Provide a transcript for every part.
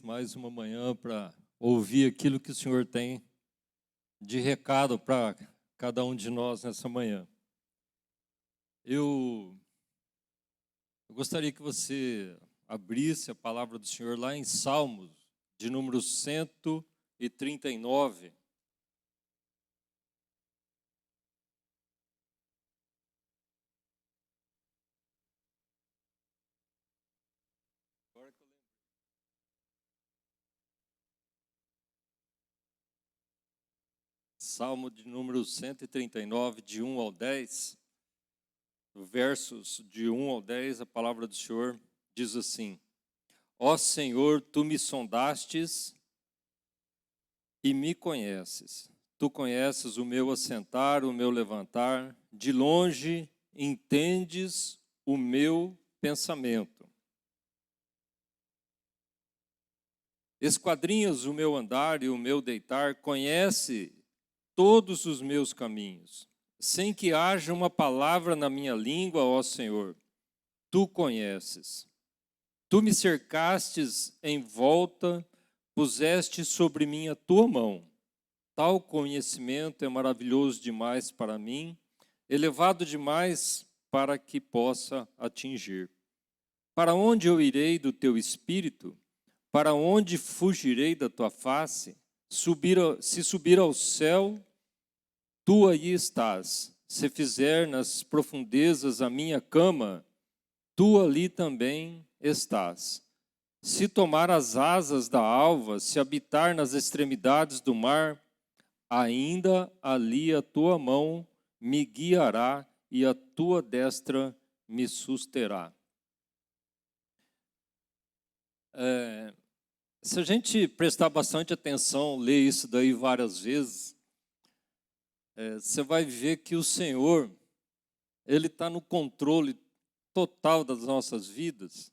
mais uma manhã para ouvir aquilo que o Senhor tem de recado para cada um de nós nessa manhã. Eu gostaria que você abrisse a palavra do Senhor lá em Salmos, de número 139. Salmo de número 139, de 1 ao 10, versos de 1 ao 10, a palavra do Senhor diz assim: Ó Senhor, tu me sondastes e me conheces. Tu conheces o meu assentar, o meu levantar, de longe entendes o meu pensamento. Esquadrinhas o meu andar e o meu deitar, conhece todos os meus caminhos. Sem que haja uma palavra na minha língua, ó Senhor, tu conheces. Tu me cercastes em volta, puseste sobre mim a tua mão. Tal conhecimento é maravilhoso demais para mim, elevado demais para que possa atingir. Para onde eu irei do teu espírito? Para onde fugirei da tua face? Se subir ao céu, tu aí estás. Se fizer nas profundezas a minha cama, tu ali também estás. Se tomar as asas da alva, se habitar nas extremidades do mar, ainda ali a tua mão me guiará e a tua destra me susterá. Se a gente prestar bastante atenção, ler isso daí várias vezes, você vai ver que o Senhor, Ele está no controle total das nossas vidas,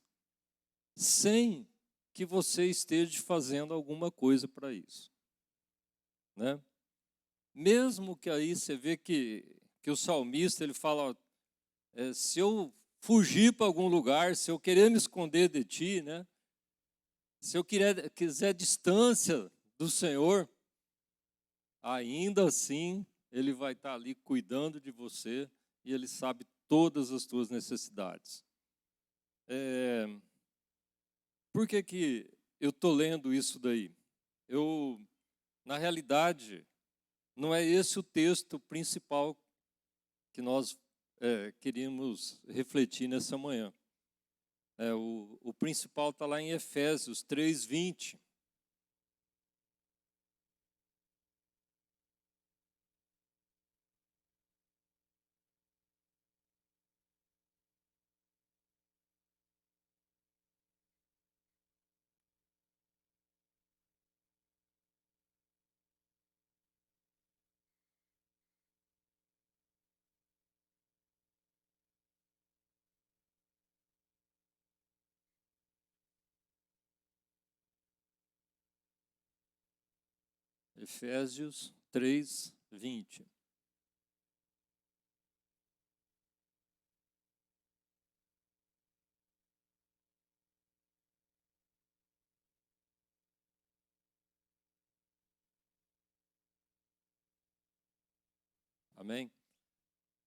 sem que você esteja fazendo alguma coisa para isso, né? Mesmo que aí você vê que o salmista, ele fala, se eu fugir para algum lugar, se eu querer me esconder de ti, né? Se eu quiser distância do Senhor, ainda assim Ele vai estar ali cuidando de você e Ele sabe todas as tuas necessidades. Por que eu estou lendo isso daí? Na realidade, não é esse o texto principal que nós queríamos refletir nessa manhã. O principal está lá em Efésios 3:20. Efésios 3:20. Amém?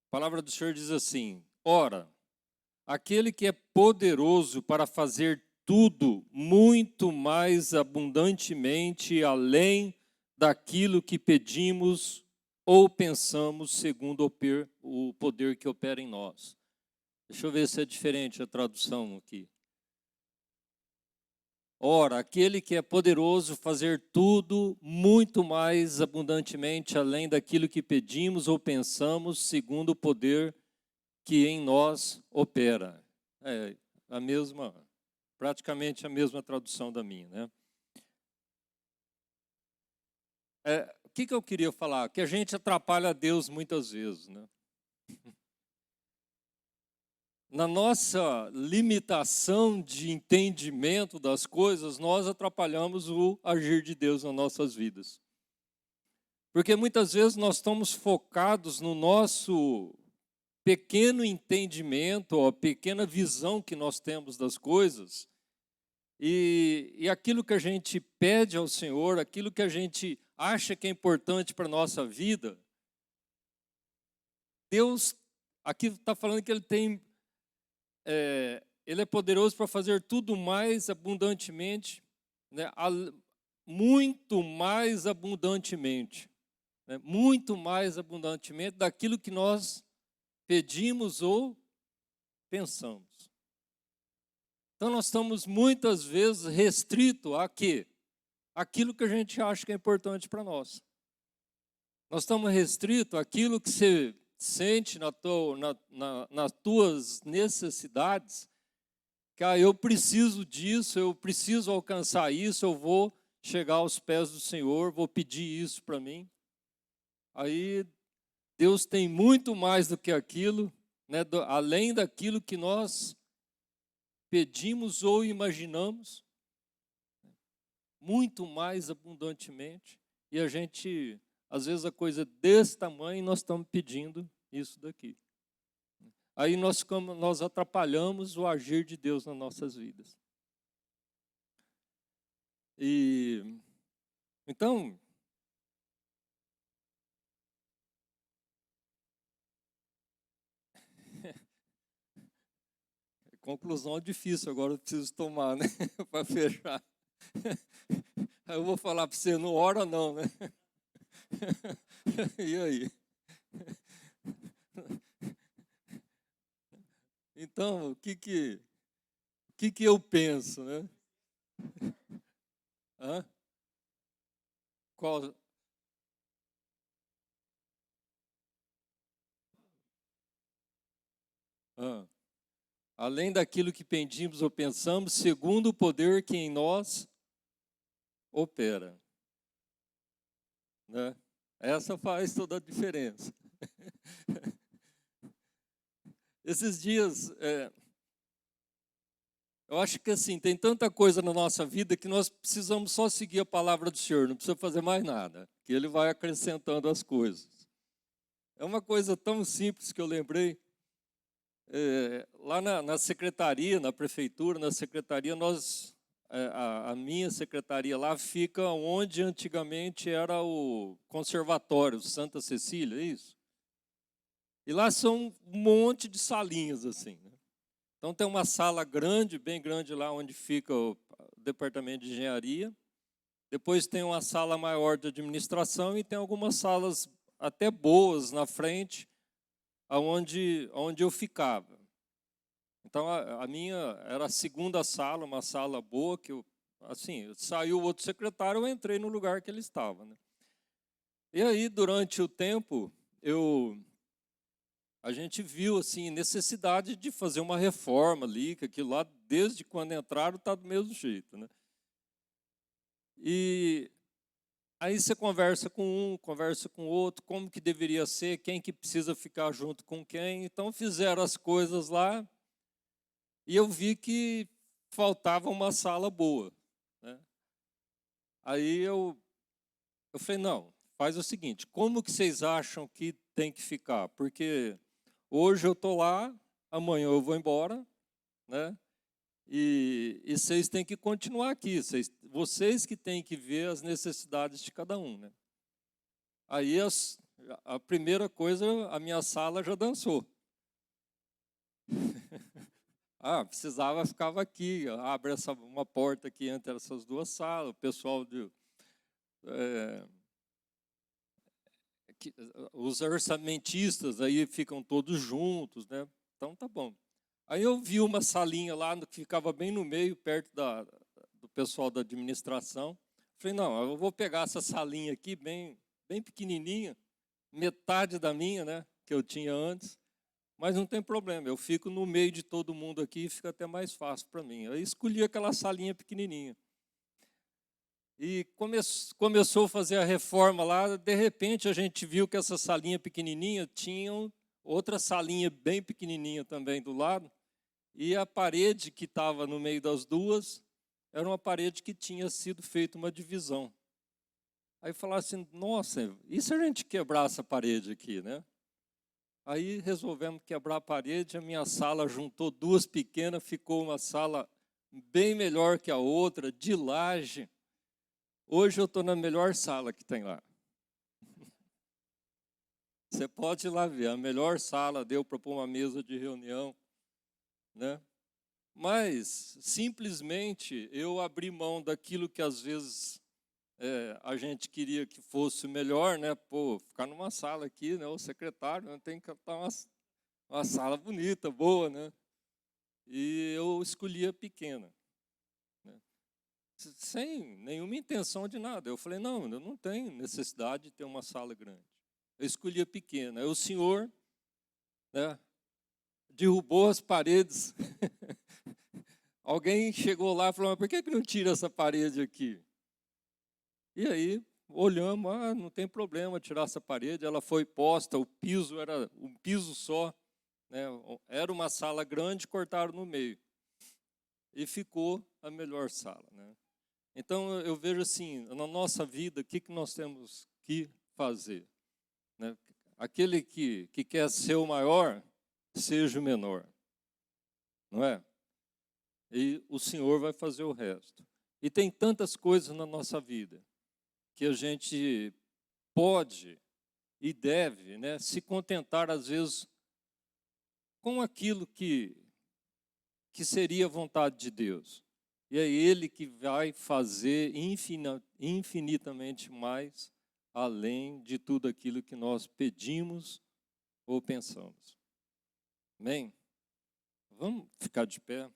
A palavra do Senhor diz assim: Ora, aquele que é poderoso para fazer tudo muito mais abundantemente além daquilo que pedimos ou pensamos, segundo o poder que opera em nós. Deixa eu ver se é diferente a tradução aqui. Ora, aquele que é poderoso fazer tudo muito mais abundantemente além daquilo que pedimos ou pensamos, segundo o poder que em nós opera. Praticamente a mesma tradução da minha, né? O que eu queria falar? Que a gente atrapalha Deus muitas vezes, né? Na nossa limitação de entendimento das coisas, nós atrapalhamos o agir de Deus nas nossas vidas. Porque muitas vezes nós estamos focados no nosso pequeno entendimento, ou a pequena visão que nós temos das coisas, E aquilo que a gente pede ao Senhor, aquilo que a gente acha que é importante para a nossa vida, Deus, aqui está falando que Ele é poderoso para fazer tudo mais abundantemente, né? Muito mais abundantemente, né? Muito mais abundantemente daquilo que nós pedimos ou pensamos. Então nós estamos muitas vezes restritos a quê? Aquilo que a gente acha que é importante para nós. Nós estamos restritos àquilo que você sente nas tuas necessidades, que eu preciso disso, eu preciso alcançar isso, eu vou chegar aos pés do Senhor, vou pedir isso para mim. Aí Deus tem muito mais do que aquilo, né, além daquilo que nós pedimos ou imaginamos, muito mais abundantemente, e a gente, às vezes a coisa desse tamanho, nós estamos pedindo isso daqui. Aí nós atrapalhamos o agir de Deus nas nossas vidas. E então, conclusão difícil, agora eu preciso tomar, né, para fechar. Aí eu vou falar para você, não ora não, né? E aí? Então, o que eu penso, né? Hã? Qual? Hã? Além daquilo que pedimos ou pensamos, segundo o poder que em nós opera, né? Essa faz toda a diferença. Esses dias, eu acho que assim, tem tanta coisa na nossa vida que nós precisamos só seguir a palavra do Senhor, não precisa fazer mais nada, que Ele vai acrescentando as coisas. É uma coisa tão simples que eu lembrei, lá na secretaria, na prefeitura, na secretaria, a minha secretaria lá fica onde antigamente era o conservatório, Santa Cecília, é isso? E lá são um monte de salinhas assim, né? Então tem uma sala grande, bem grande lá onde fica o departamento de engenharia. Depois tem uma sala maior de administração e tem algumas salas até boas na frente, onde eu ficava. Então a minha era a segunda sala, uma sala boa que assim, saiu outro secretário, eu entrei no lugar que ele estava, né? E aí durante o tempo a gente viu assim necessidade de fazer uma reforma ali, que aquilo lá desde quando entraram está do mesmo jeito, né? E aí você conversa com um, conversa com o outro, como que deveria ser, quem que precisa ficar junto com quem. Então fizeram as coisas lá e eu vi que faltava uma sala boa, né? Aí eu falei, não, faz o seguinte, como que vocês acham que tem que ficar? Porque hoje eu estou lá, amanhã eu vou embora, né? E vocês têm que continuar aqui, vocês que têm que ver as necessidades de cada um, né? Aí a primeira coisa, a minha sala já dançou. Precisava, ficava aqui, abre uma porta aqui entre essas duas salas, o pessoal os orçamentistas aí ficam todos juntos, né? Então tá bom. Aí eu vi uma salinha lá que ficava bem no meio, perto do pessoal da administração. Falei, não, eu vou pegar essa salinha aqui, bem pequenininha, metade da minha, né, que eu tinha antes, mas não tem problema, eu fico no meio de todo mundo aqui e fica até mais fácil para mim. Eu escolhi aquela salinha pequenininha. E começou a fazer a reforma lá, de repente a gente viu que essa salinha pequenininha tinha outra salinha bem pequenininha também do lado, e a parede que estava no meio das duas era uma parede que tinha sido feita uma divisão. Aí falaram assim, nossa, e se a gente quebrar essa parede aqui, né? Aí resolvemos quebrar a parede, a minha sala juntou duas pequenas, ficou uma sala bem melhor que a outra, de laje. Hoje eu estou na melhor sala que tem lá. Você pode ir lá ver, a melhor sala deu para pôr uma mesa de reunião, né? Mas, simplesmente, eu abri mão daquilo que às vezes a gente queria que fosse melhor, né? Pô, ficar numa sala aqui, né? O secretário, né? Tem que estar uma sala bonita, boa, né? E eu escolhi a pequena, né? Sem nenhuma intenção de nada. Eu falei, não, eu não tenho necessidade de ter uma sala grande. Eu escolhi a pequena. Aí o senhor, né, derrubou as paredes. Alguém chegou lá e falou, mas por que não tira essa parede aqui? E aí, olhamos, não tem problema tirar essa parede. Ela foi posta, o piso era um piso só, né? Era uma sala grande, cortaram no meio. E ficou a melhor sala, né? Então, eu vejo assim, na nossa vida, o que nós temos que fazer, né? Aquele que quer ser o maior, seja o menor, não é? E o Senhor vai fazer o resto. E tem tantas coisas na nossa vida que a gente pode e deve, né, se contentar, às vezes, com aquilo que seria a vontade de Deus. E é Ele que vai fazer infinitamente mais, além de tudo aquilo que nós pedimos ou pensamos. Amém? Vamos ficar de pé.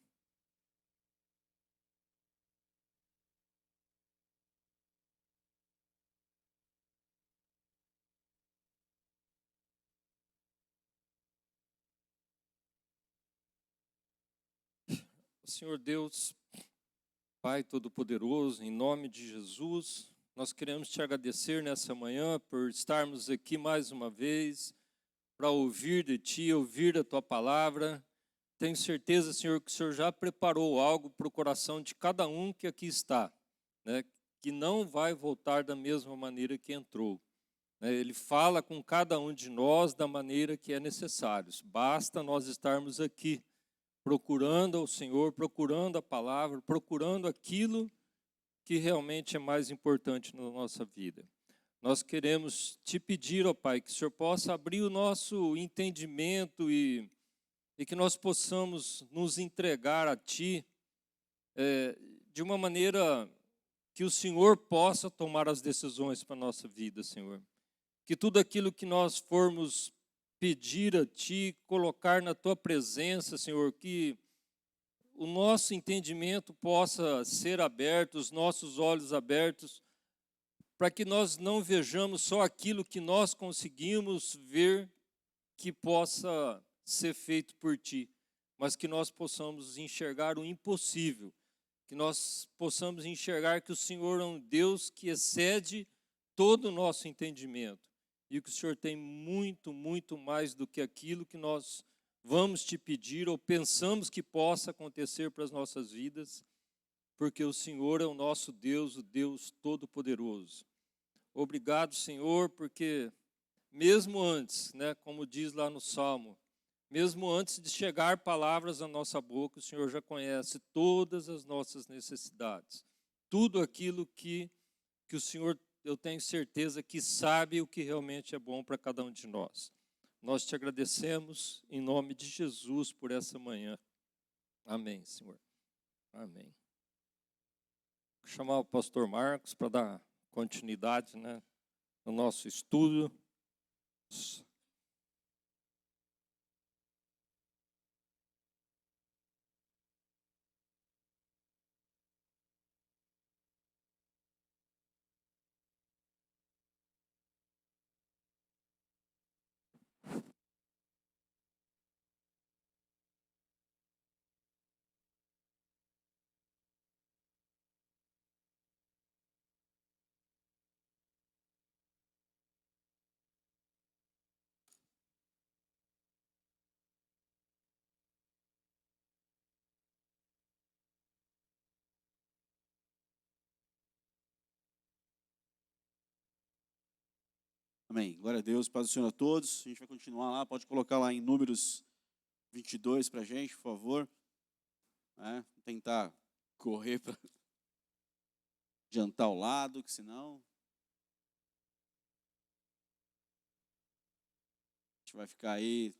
Senhor Deus, Pai Todo-Poderoso, em nome de Jesus, nós queremos te agradecer nessa manhã por estarmos aqui mais uma vez, para ouvir de Ti, ouvir a Tua palavra. Tenho certeza, Senhor, que o Senhor já preparou algo para o coração de cada um que aqui está, né? Que não vai voltar da mesma maneira que entrou, né? Ele fala com cada um de nós da maneira que é necessário. Basta nós estarmos aqui, procurando ao Senhor, procurando a palavra, procurando aquilo que realmente é mais importante na nossa vida. Nós queremos te pedir, ó Pai, que o Senhor possa abrir o nosso entendimento e que nós possamos nos entregar a Ti de uma maneira que o Senhor possa tomar as decisões para a nossa vida, Senhor. Que tudo aquilo que nós formos pedir a Ti, colocar na Tua presença, Senhor, que o nosso entendimento possa ser aberto, os nossos olhos abertos, para que nós não vejamos só aquilo que nós conseguimos ver que possa ser feito por Ti, mas que nós possamos enxergar o impossível, que nós possamos enxergar que o Senhor é um Deus que excede todo o nosso entendimento e que o Senhor tem muito, muito mais do que aquilo que nós vamos te pedir ou pensamos que possa acontecer para as nossas vidas, porque o Senhor é o nosso Deus, o Deus Todo-Poderoso. Obrigado, Senhor, porque mesmo antes, né, como diz lá no Salmo, mesmo antes de chegar palavras à nossa boca, o Senhor já conhece todas as nossas necessidades. Tudo aquilo que o Senhor, eu tenho certeza que sabe o que realmente é bom para cada um de nós. Nós te agradecemos em nome de Jesus por essa manhã. Amém, Senhor. Amém. Vou chamar o pastor Marcos para dar continuidade, né, no nosso estudo. Amém. Glória a Deus, paz do Senhor a todos. A gente vai continuar lá, pode colocar lá em Números 22 para a gente, por favor. Tentar correr para jantar ao lado, que senão a gente vai ficar aí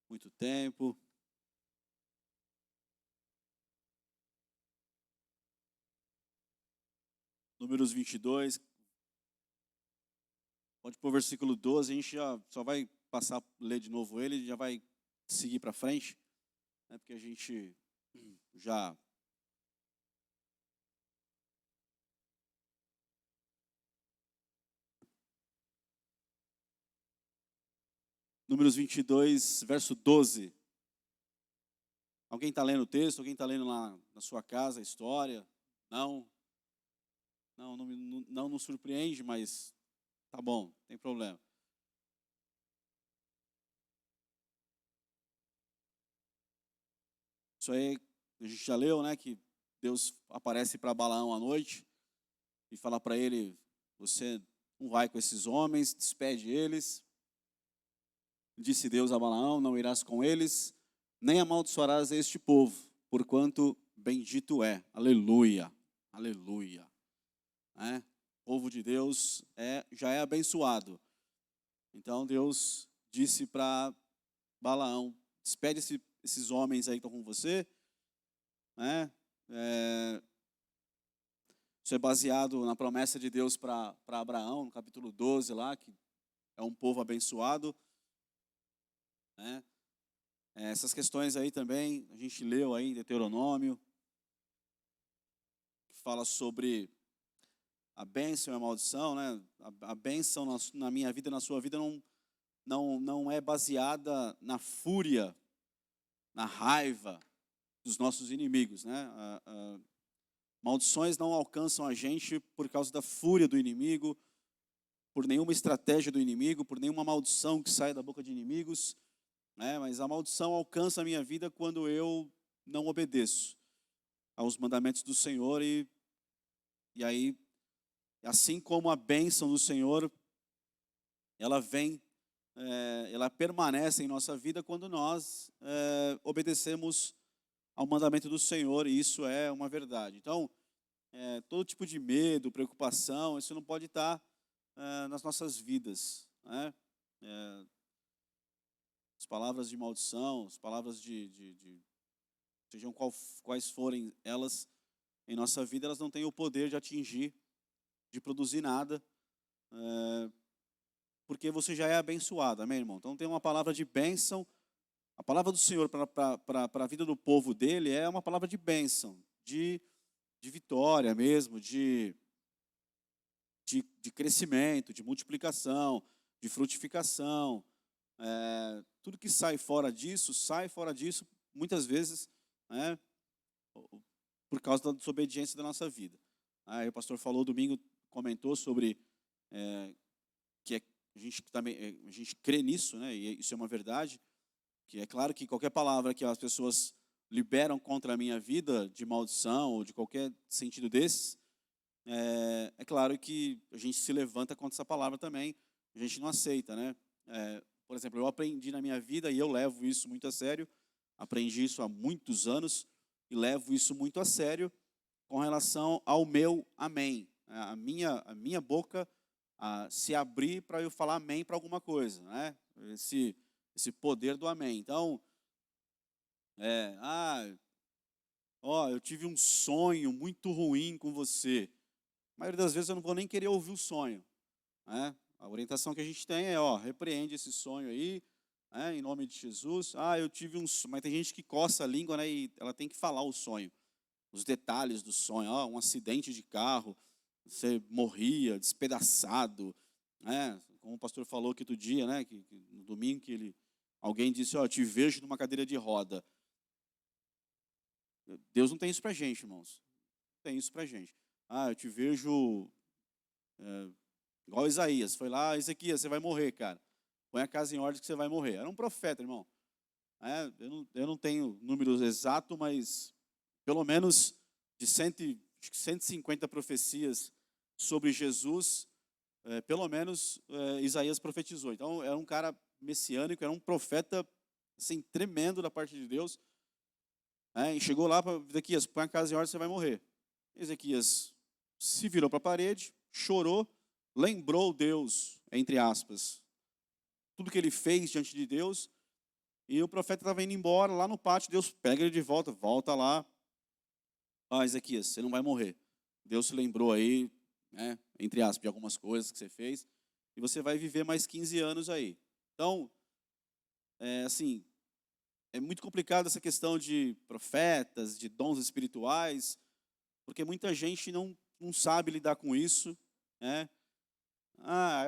muito tempo. Números 22, pode pôr o versículo 12, a gente já só vai passar a ler de novo ele e já vai seguir para frente, né, porque a gente já... Números 22, verso 12. Alguém está lendo o texto? Alguém está lendo lá na sua casa a história? Não? Não nos surpreende, mas tá bom, não tem problema. Isso aí a gente já leu, né? Que Deus aparece para Balaão à noite e fala para ele: você não vai com esses homens, despede eles. Disse Deus a Balaão: não irás com eles, nem amaldiçoarás este povo, porquanto bendito é. Aleluia, aleluia. O povo de Deus já é abençoado. Então Deus disse para Balaão: despede esses homens aí que estão com você. Isso é baseado na promessa de Deus para Abraão, no capítulo 12 lá, que é um povo abençoado. Essas questões aí também, a gente leu aí em Deuteronômio, que fala sobre a bênção e a maldição, né? A bênção na minha vida e na sua vida não é baseada na fúria, na raiva dos nossos inimigos, né? Maldições não alcançam a gente por causa da fúria do inimigo, por nenhuma estratégia do inimigo, por nenhuma maldição que sai da boca de inimigos, né? Mas a maldição alcança a minha vida quando eu não obedeço aos mandamentos do Senhor e aí, assim como a bênção do Senhor, ela vem, ela permanece em nossa vida quando nós obedecemos ao mandamento do Senhor, e isso é uma verdade. Então, todo tipo de medo, preocupação, isso não pode estar nas nossas vidas, né? As palavras de maldição, as palavras sejam quais forem elas em nossa vida, elas não têm o poder de atingir, de produzir nada, porque você já é abençoado, amém, irmão? Então tem uma palavra de bênção. A palavra do Senhor para a vida do povo dele é uma palavra de bênção, de vitória mesmo, de crescimento, de multiplicação, de frutificação. Tudo que sai fora disso muitas vezes, né, por causa da desobediência da nossa vida. Aí o pastor falou domingo, comentou sobre que a gente crê nisso, né, e isso é uma verdade, que é claro que qualquer palavra que as pessoas liberam contra a minha vida, de maldição ou de qualquer sentido desses, é claro que a gente se levanta contra essa palavra também, a gente não aceita, né? Por exemplo, eu aprendi na minha vida, e eu levo isso muito a sério, aprendi isso há muitos anos, e levo isso muito a sério com relação ao meu amém. A minha boca se abrir para eu falar amém para alguma coisa, né? Esse poder do amém. Então, eu tive um sonho muito ruim com você. A maioria das vezes eu não vou nem querer ouvir o sonho, né? A orientação que a gente tem é, repreende esse sonho aí, em nome de Jesus. Eu tive um sonho. Mas tem gente que coça a língua, né, e ela tem que falar o sonho, os detalhes do sonho. Um acidente de carro, você morria despedaçado, né? Como o pastor falou aqui outro dia, né, que no domingo, alguém disse: eu te vejo numa cadeira de roda. Deus não tem isso pra gente, irmãos. Não tem isso pra gente. Eu te vejo igual Isaías. Foi lá: Ezequias, você vai morrer, cara. Põe a casa em ordem que você vai morrer. Era um profeta, irmão. Eu não tenho números exatos, mas pelo menos de 150 profecias sobre Jesus, pelo menos Isaías profetizou. Então, era um cara messiânico, era um profeta assim, tremendo da parte de Deus. E chegou lá para Ezequias, põe a casa em ordem, você vai morrer. Ezequias se virou para a parede, chorou, lembrou Deus, entre aspas, tudo que ele fez diante de Deus, e o profeta estava indo embora, lá no pátio, Deus pega ele de volta, volta lá. Ezequias, você não vai morrer. Deus se lembrou aí, né, entre aspas, de algumas coisas que você fez, e você vai viver mais 15 anos aí. Então, assim, é muito complicado essa questão de profetas, de dons espirituais, porque muita gente não sabe lidar com isso, né?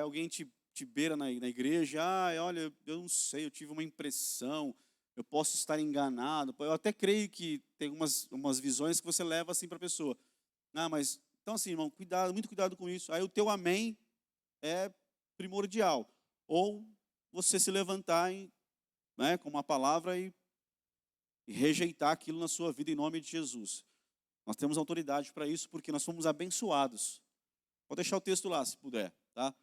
Alguém te beira na igreja, olha, eu não sei, eu tive uma impressão, eu posso estar enganado. Eu até creio que tem umas visões que você leva assim para a pessoa. Mas, então assim, irmão, cuidado, muito cuidado com isso. Aí o teu amém é primordial. Ou você se levantar com uma palavra e rejeitar aquilo na sua vida em nome de Jesus. Nós temos autoridade para isso porque nós fomos abençoados. Pode deixar o texto lá, se puder, tá?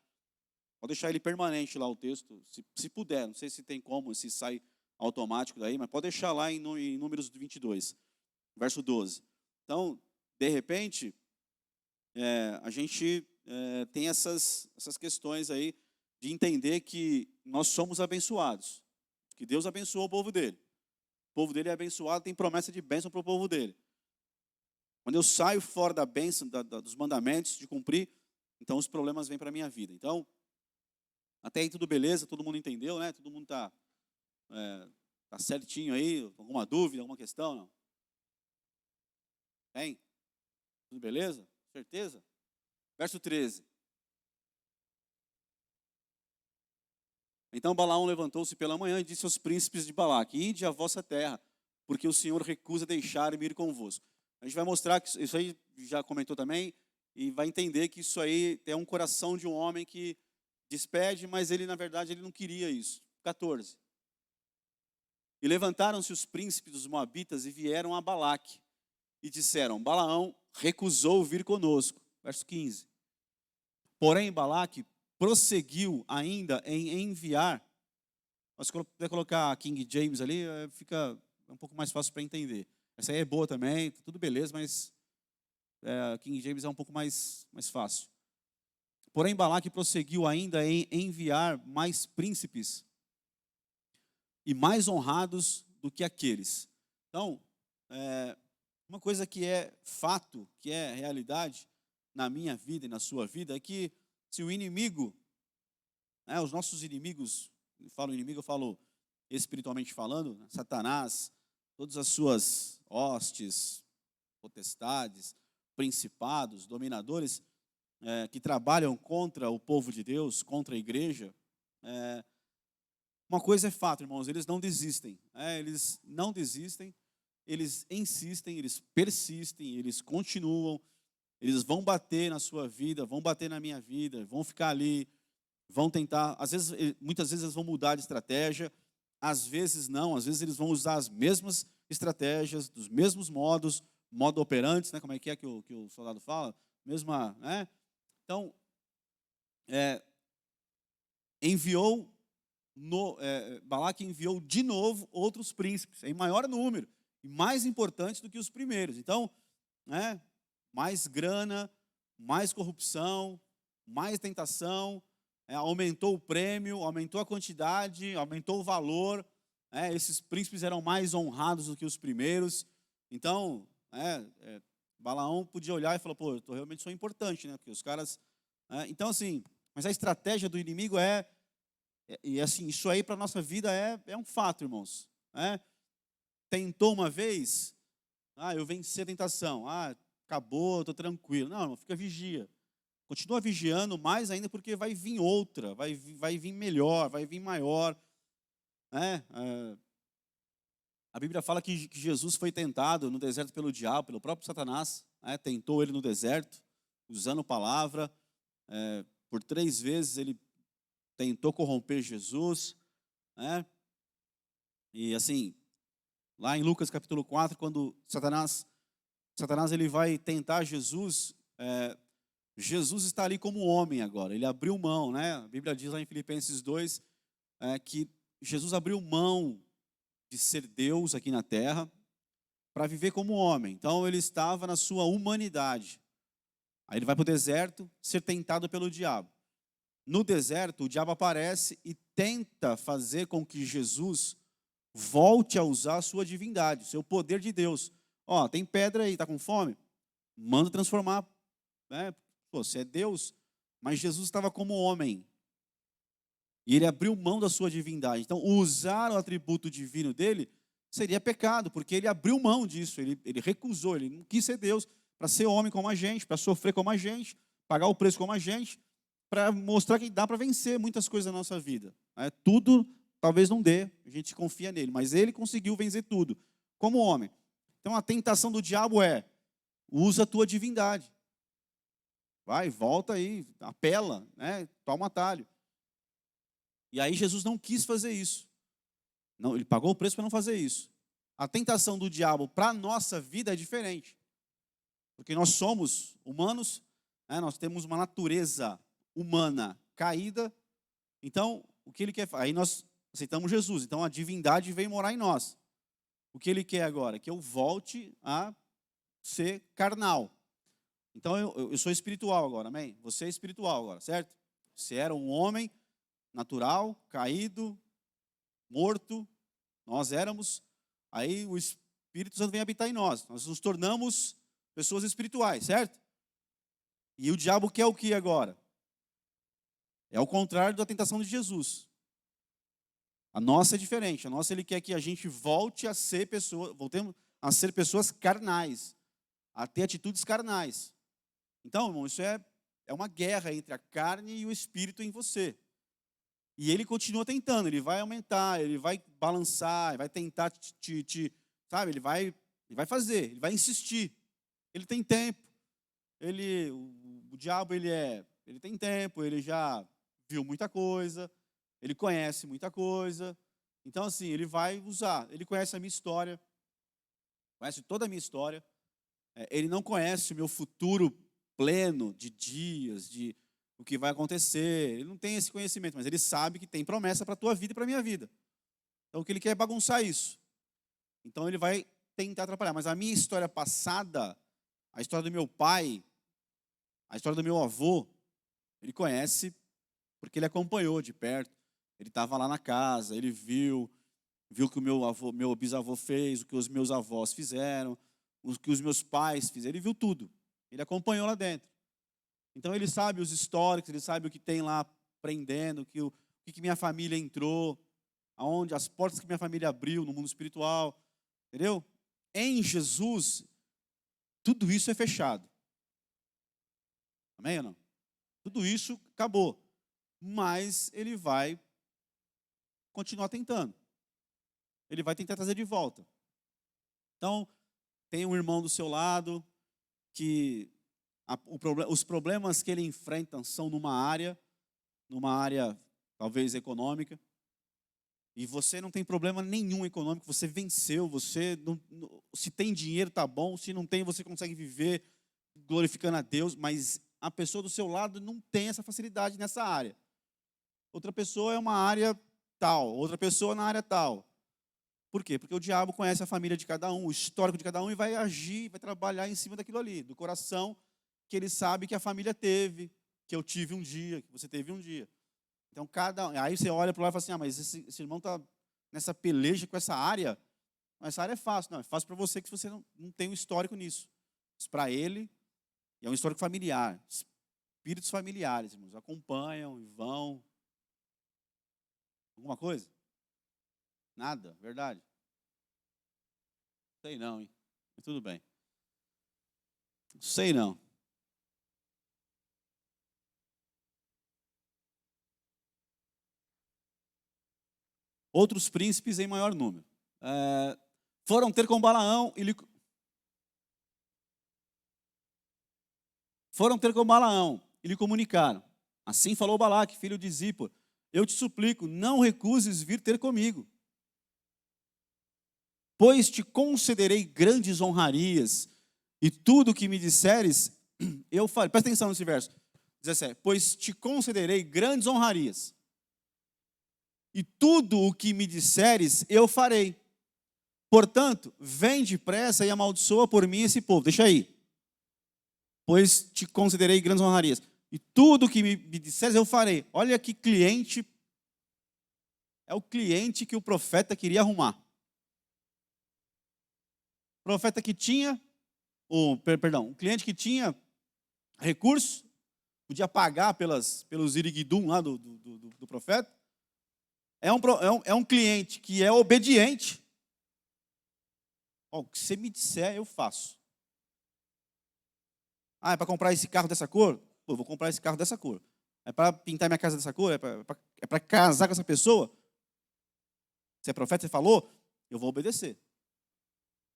Pode deixar ele permanente lá, o texto, se puder. Não sei se tem como, se sai automático daí, mas pode deixar lá em Números 22, verso 12. Então, de repente, a gente tem essas questões aí de entender que nós somos abençoados, que Deus abençoou o povo dele. O povo dele é abençoado, tem promessa de bênção para o povo dele. Quando eu saio fora da bênção, dos mandamentos, de cumprir, então os problemas vêm para a minha vida. Então, até aí tudo beleza, todo mundo entendeu, né? Todo mundo tá certinho aí, alguma dúvida, alguma questão, não? Tem? Tudo beleza? Certeza? Verso 13. Então Balaão levantou-se pela manhã e disse aos príncipes de Balaque: ide à vossa terra, porque o Senhor recusa deixar-me ir convosco. A gente vai mostrar que isso aí já comentou também, e vai entender que isso aí é um coração de um homem que despede, mas ele, na verdade, ele não queria isso. 14. E levantaram-se os príncipes dos Moabitas e vieram a Balaque, e disseram: Balaão recusou vir conosco. Verso 15. Porém, Balaque prosseguiu ainda em enviar. Se puder colocar King James ali, fica um pouco mais fácil para entender. Essa aí é boa também, tudo beleza, mas King James é um pouco mais fácil. Porém, Balaque prosseguiu ainda em enviar mais príncipes e mais honrados do que aqueles. Então, uma coisa que é fato, que é realidade na minha vida e na sua vida, é que se o inimigo, os nossos inimigos, eu falo espiritualmente falando, Satanás, todas as suas hostes, potestades, principados, dominadores, que trabalham contra o povo de Deus, contra a igreja, uma coisa é fato, irmãos, eles não desistem. Eles não desistem, eles insistem, eles persistem, eles continuam, eles vão bater na sua vida, vão bater na minha vida, vão ficar ali, vão tentar, muitas vezes eles vão mudar de estratégia, às vezes não, às vezes eles vão usar as mesmas estratégias, dos mesmos modos, modo operantes, né? Como é que o soldado fala? Mesma, né? Então, Balaque enviou de novo outros príncipes, em maior número, e mais importantes do que os primeiros. Então, mais grana, mais corrupção, mais tentação, aumentou o prêmio, aumentou a quantidade, aumentou o valor. Esses príncipes eram mais honrados do que os primeiros. Então, Balaão podia olhar e falar: pô, eu realmente sou importante, né? Porque os caras... então, assim, mas a estratégia do inimigo e assim, isso aí para a nossa vida é um fato, irmãos. Tentou uma vez, eu venci a tentação, acabou, estou tranquilo. Não, irmão, fica vigia. Continua vigiando mais ainda, porque vai vir outra, vai vir melhor, vai vir maior. A Bíblia fala que Jesus foi tentado no deserto pelo diabo, pelo próprio Satanás. Tentou ele no deserto, usando palavra. Por 3 vezes ele tentou corromper Jesus. E assim, lá em Lucas capítulo 4, quando Satanás ele vai tentar Jesus, Jesus está ali como homem agora, ele abriu mão, né? A Bíblia diz lá em Filipenses 2, que Jesus abriu mão de ser Deus aqui na terra, para viver como homem. Então ele estava na sua humanidade. Aí ele vai para o deserto ser tentado pelo diabo. No deserto, o diabo aparece e tenta fazer com que Jesus volte a usar a sua divindade, o seu poder de Deus. Ó, tem pedra aí, tá com fome? Manda transformar, né? Pô, você é Deus, mas Jesus estava como homem. E ele abriu mão da sua divindade. Então, usar o atributo divino dele seria pecado, porque ele abriu mão disso, ele recusou, ele não quis ser Deus para ser homem como a gente, para sofrer como a gente, pagar o preço como a gente, para mostrar que dá para vencer muitas coisas na nossa vida. Tudo talvez não dê, a gente confia nele, mas ele conseguiu vencer tudo, como homem. Então a tentação do diabo é, usa a tua divindade. Vai, volta aí, apela, né? Toma atalho. E aí Jesus não quis fazer isso. Não, ele pagou o preço para não fazer isso. A tentação do diabo para a nossa vida é diferente. Porque nós somos humanos, né? Nós temos uma natureza humana caída. Então, o que ele quer fazer? Aí nós aceitamos Jesus. Então, a divindade veio morar em nós. O que ele quer agora? Que eu volte a ser carnal. Então, eu sou espiritual agora, amém? Você é espiritual agora, certo? Você era um homem natural, caído, morto. Nós éramos. Aí o Espírito Santo vem habitar em nós. Nós nos tornamos pessoas espirituais, certo? E o diabo quer o que agora? É o contrário da tentação de Jesus. A nossa é diferente. A nossa, ele quer que a gente volte a ser pessoas, voltemos a ser pessoas carnais, a ter atitudes carnais. Então, irmão, isso é uma guerra entre a carne e o espírito em você. E ele continua tentando, ele vai aumentar, ele vai balançar, ele vai tentar sabe, ele vai fazer, ele vai insistir. Ele tem tempo. O diabo, ele tem tempo, ele já viu muita coisa, ele conhece muita coisa. Então, assim, ele vai usar. Ele conhece a minha história, conhece toda a minha história. Ele não conhece o meu futuro pleno de dias, de o que vai acontecer. Ele não tem esse conhecimento, mas ele sabe que tem promessa para a tua vida e para a minha vida. Então, o que ele quer é bagunçar isso. Então, ele vai tentar atrapalhar. Mas a minha história passada, a história do meu pai, a história do meu avô, ele conhece porque ele acompanhou de perto. Ele estava lá na casa, ele viu o que o meu bisavô fez, o que os meus avós fizeram, o que os meus pais fizeram. Ele viu tudo. Ele acompanhou lá dentro. Então ele sabe os históricos, ele sabe o que tem lá prendendo, o que minha família entrou, as portas que minha família abriu no mundo espiritual. Entendeu? Em Jesus, tudo isso é fechado. Amém ou não? Tudo isso acabou. Mas ele vai continuar tentando. Ele vai tentar trazer de volta. Então, tem um irmão do seu lado que os problemas que ele enfrenta são numa área talvez econômica, e você não tem problema nenhum econômico, você venceu, se tem dinheiro tá bom, se não tem você consegue viver glorificando a Deus, mas a pessoa do seu lado não tem essa facilidade nessa área. Outra pessoa é uma área tal, outra pessoa na área tal. Por quê? Porque o diabo conhece a família de cada um, o histórico de cada um, e vai agir, vai trabalhar em cima daquilo ali, do coração que ele sabe que a família teve, que eu tive um dia, que você teve um dia. Então, aí você olha para o lado e fala assim, mas esse irmão está nessa peleja com essa área. Não, essa área é fácil. Não, é fácil para você que você não tem um histórico nisso. Mas para ele, é um histórico familiar. Espíritos familiares, irmãos, acompanham e vão. Alguma coisa? Nada, verdade? Sei não, hein? Mas tudo bem. Sei não. Outros príncipes em maior número. Foram ter com Balaão e lhe comunicaram. Assim falou Balaque, filho de Zippor: eu te suplico, não recuses vir ter comigo, pois te concederei grandes honrarias, e tudo o que me disseres, eu farei. Presta atenção nesse verso 17. Pois te concederei grandes honrarias, e tudo o que me disseres, eu farei. Portanto, vem depressa e amaldiçoa por mim esse povo. Deixa aí. Pois te considerei grandes honrarias. E tudo que me disseres eu farei. Olha que cliente. É o cliente que o profeta queria arrumar. O profeta que tinha, o cliente que tinha recursos, podia pagar pelos iriguidum lá do profeta. É um cliente que é obediente. O que você me disser, eu faço. É para comprar esse carro dessa cor? Pô, eu vou comprar esse carro dessa cor. É para pintar minha casa dessa cor? É para casar com essa pessoa? Se é profeta, você falou, eu vou obedecer.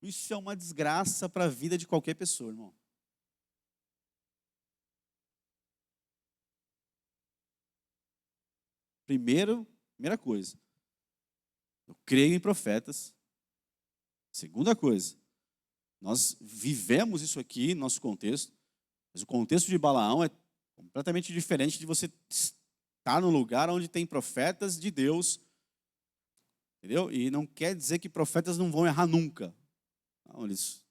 Isso é uma desgraça para a vida de qualquer pessoa, irmão. Primeira coisa, eu creio em profetas. Segunda coisa, nós vivemos isso aqui no nosso contexto, mas o contexto de Balaão é completamente diferente de você estar num lugar onde tem profetas de Deus, entendeu? E não quer dizer que profetas não vão errar nunca. Não, eles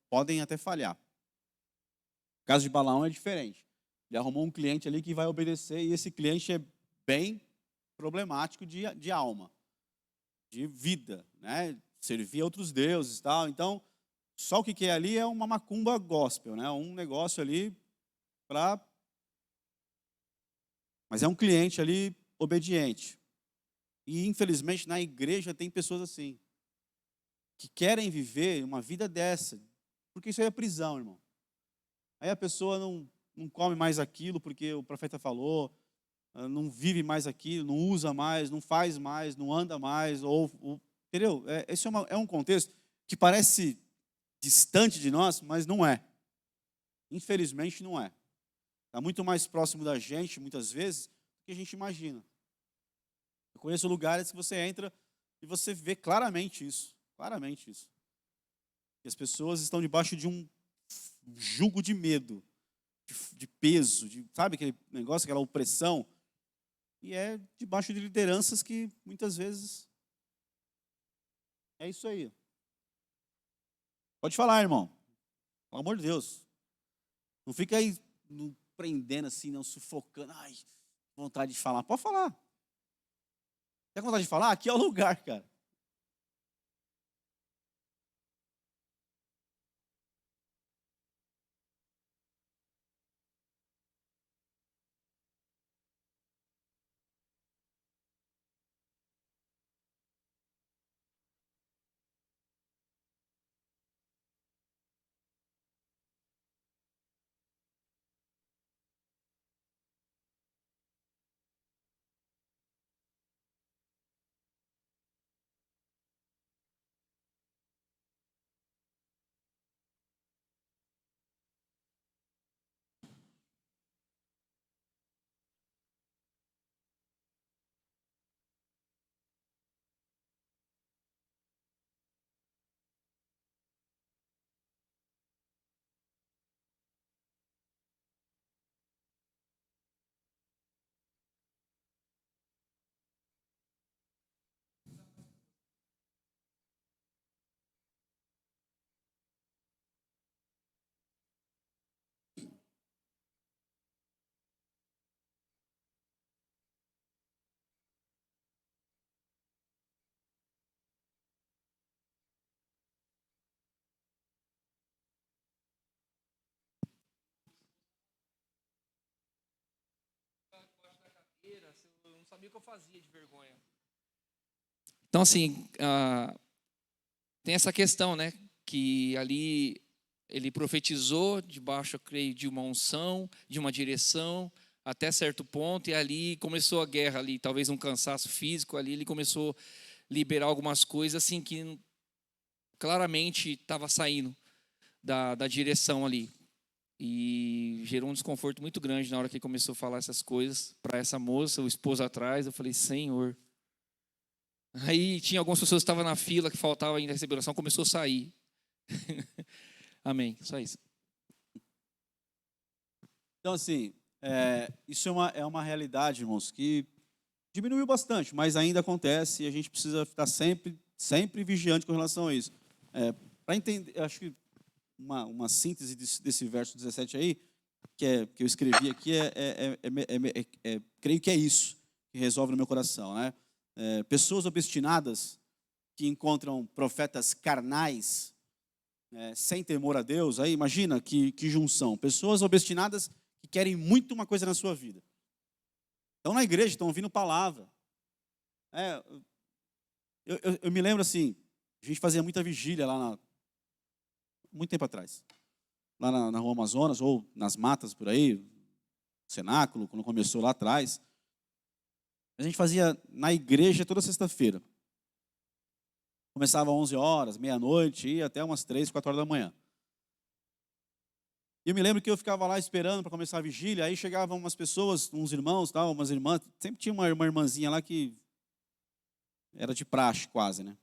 podem até falhar. O caso de Balaão é diferente. Ele arrumou um cliente ali que vai obedecer e esse cliente é bem problemático de alma, de vida, né? Servir a outros deuses e tal. Então, só o que é ali é uma macumba gospel, né? Um negócio ali para... Mas é um cliente ali obediente. E, infelizmente, na igreja tem pessoas assim, que querem viver uma vida dessa, porque isso aí é prisão, irmão. Aí a pessoa não come mais aquilo porque o profeta falou, não vive mais aquilo, não usa mais, não faz mais, não anda mais, entendeu? Esse é um contexto que parece distante de nós, mas não é. Infelizmente não é. Está muito mais próximo da gente, muitas vezes, do que a gente imagina. Eu conheço lugares que você entra e você vê claramente isso. Claramente isso. Que as pessoas estão debaixo de um jugo de medo, de peso, sabe aquele negócio, aquela opressão? E é debaixo de lideranças que muitas vezes é isso aí. Pode falar, irmão. Pelo amor de Deus. Não fica aí prendendo assim, não sufocando. Ai, vontade de falar. Pode falar. Tem vontade de falar? Aqui é o lugar, cara. Eu não sabia o que eu fazia de vergonha. Então, assim, tem essa questão, né? Que ali ele profetizou debaixo, eu creio, de uma unção, de uma direção, até certo ponto, e ali começou a guerra ali, talvez um cansaço físico ali, ele começou a liberar algumas coisas assim que claramente estava saindo da direção ali. E gerou um desconforto muito grande na hora que ele começou a falar essas coisas para essa moça, o esposo atrás. Eu falei, Senhor. Aí tinha algumas pessoas que estavam na fila, que faltava ainda receber oração, começou a sair. Amém, só isso. Então, assim, isso é uma realidade, irmãos, que diminuiu bastante, mas ainda acontece e a gente precisa estar sempre Sempre vigiante com relação a isso. Para entender, acho que uma síntese desse verso 17 aí, que eu escrevi aqui, creio que é isso que resolve no meu coração, né? Pessoas obstinadas que encontram profetas carnais, sem temor a Deus. Aí imagina que junção. Pessoas obstinadas que querem muito uma coisa na sua vida. Estão na igreja, estão ouvindo palavra. Eu me lembro assim, a gente fazia muita vigília lá muito tempo atrás. Lá na Rua Amazonas, ou nas matas por aí, cenáculo, quando começou lá atrás. A gente fazia na igreja toda sexta-feira. Começava às 11 horas, meia-noite, ia até umas 3, 4 horas da manhã. E eu me lembro que eu ficava lá esperando para começar a vigília, aí chegavam umas pessoas, uns irmãos, tal, umas irmãs, sempre tinha uma irmãzinha lá que era de praxe quase, né?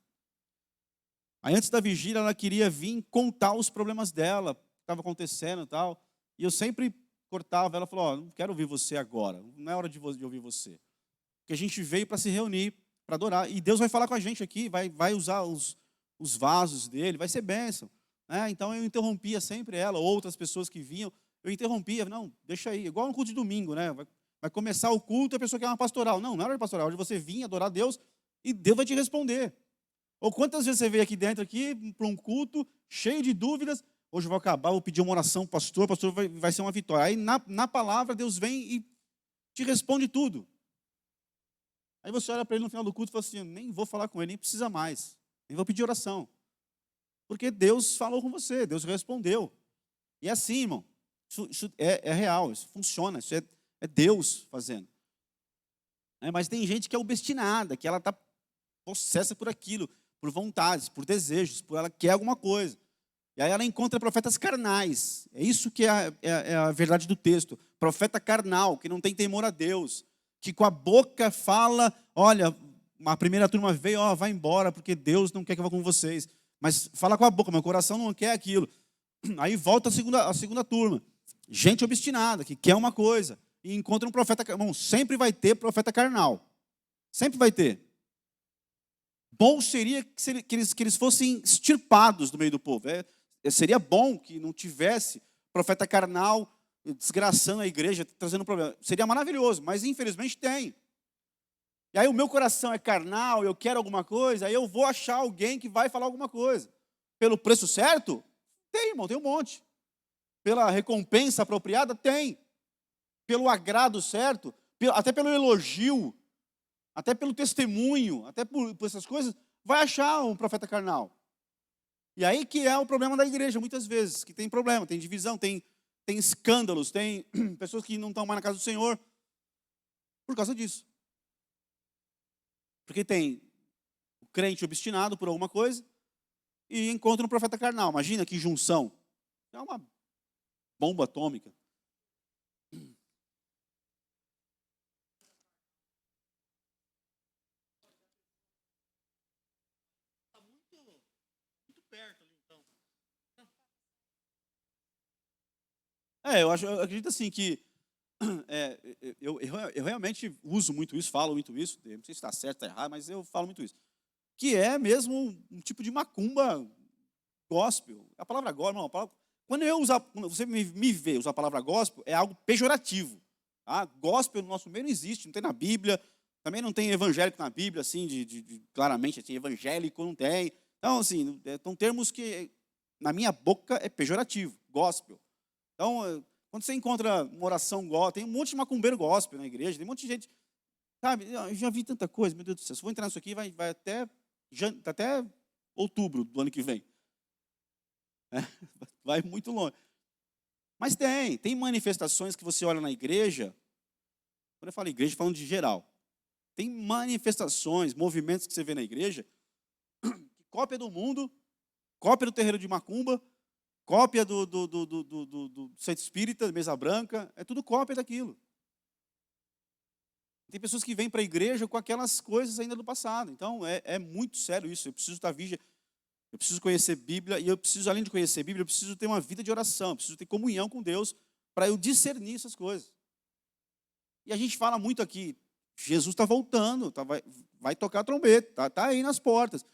Aí antes da vigília ela queria vir contar os problemas dela, o que estava acontecendo e tal, e eu sempre cortava, ela falou, não quero ouvir você agora, não é hora de ouvir você. Porque a gente veio para se reunir, para adorar. E Deus vai falar com a gente aqui, vai usar os vasos dele, vai ser bênção. Então eu interrompia sempre ela, outras pessoas que vinham, eu interrompia, não, deixa aí, igual no culto de domingo, né? Vai começar o culto e a pessoa quer uma pastoral. Não é hora de pastoral, é hora de você vir adorar a Deus e Deus vai te responder. Ou quantas vezes você veio aqui dentro, para um culto, cheio de dúvidas, hoje eu vou acabar, vou pedir uma oração, pastor vai ser uma vitória. Aí na palavra Deus vem e te responde tudo. Aí você olha para ele no final do culto e fala assim, nem vou falar com ele, nem precisa mais, nem vou pedir oração. Porque Deus falou com você, Deus respondeu. E é assim, irmão, isso é real, isso funciona, isso é Deus fazendo. Mas tem gente que é obstinada, que ela está possessa por aquilo, por vontades, por desejos, por ela quer alguma coisa. E aí ela encontra profetas carnais. É isso que é a verdade do texto. Profeta carnal, que não tem temor a Deus, que com a boca fala, olha, a primeira turma veio, vai embora, porque Deus não quer que eu vá com vocês. Mas fala com a boca, meu coração não quer aquilo. Aí volta a segunda turma. Gente obstinada, que quer uma coisa, e encontra um profeta carnal. Bom, sempre vai ter profeta carnal. Sempre vai ter. Bom seria que eles fossem extirpados do meio do povo. Seria bom que não tivesse profeta carnal desgraçando a igreja, trazendo problema. Seria maravilhoso, mas infelizmente tem. E aí o meu coração é carnal, eu quero alguma coisa, aí eu vou achar alguém que vai falar alguma coisa. Pelo preço certo? Tem, irmão, tem um monte. Pela recompensa apropriada? Tem. Pelo agrado certo? Até pelo elogio, até pelo testemunho, até por essas coisas, vai achar um profeta carnal. E aí que é o problema da igreja, muitas vezes, que tem problema, tem divisão, tem escândalos, tem pessoas que não estão mais na casa do Senhor por causa disso. Porque tem o crente obstinado por alguma coisa e encontra um profeta carnal. Imagina que junção. É uma bomba atômica. Está muito perto ali, então. Eu acredito assim que eu realmente uso muito isso, falo muito isso, não sei se está certo ou está errado, mas eu falo muito isso. Que é mesmo um tipo de macumba gospel. A palavra gospel, quando você me vê usar a palavra gospel, é algo pejorativo. Tá? Gospel no nosso meio não existe, não tem na Bíblia, também não tem evangélico na Bíblia, assim, claramente, assim, evangélico não tem. Então, assim, são termos que, na minha boca, é pejorativo, gospel. Então, quando você encontra uma oração gospel, tem um monte de macumbeiro gospel na igreja, tem um monte de gente, sabe, eu já vi tanta coisa, meu Deus do céu, se eu vou entrar nisso aqui, vai até outubro do ano que vem. Vai muito longe. Mas tem manifestações que você olha na igreja, quando eu falo igreja, falando de geral, tem manifestações, movimentos que você vê na igreja, que cópia do mundo, cópia do terreiro de macumba, cópia do centro espírita, mesa branca, é tudo cópia daquilo. Tem pessoas que vêm para a igreja com aquelas coisas ainda do passado. Então, é muito sério isso. Eu preciso estar vigia, eu preciso conhecer Bíblia, e eu preciso, além de conhecer Bíblia, eu preciso ter uma vida de oração, eu preciso ter comunhão com Deus para eu discernir essas coisas. E a gente fala muito aqui, Jesus está voltando, vai tocar a trombeta, está aí nas portas.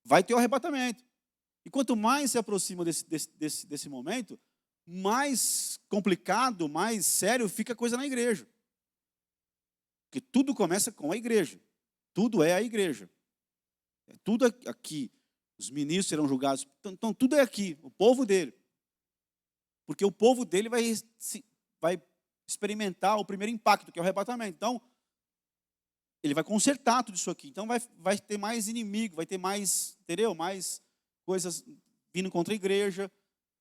vai ter o arrebatamento. E quanto mais se aproxima desse momento, mais complicado, mais sério fica a coisa na igreja. Porque tudo começa com a igreja. Tudo é a igreja. É tudo aqui. Os ministros serão julgados. Então tudo é aqui, o povo dele. Porque o povo dele vai experimentar o primeiro impacto, que é o arrebatamento. Então, ele vai consertar tudo isso aqui. Então vai ter mais inimigo, vai ter mais, entendeu? Mais coisas vindo contra a igreja.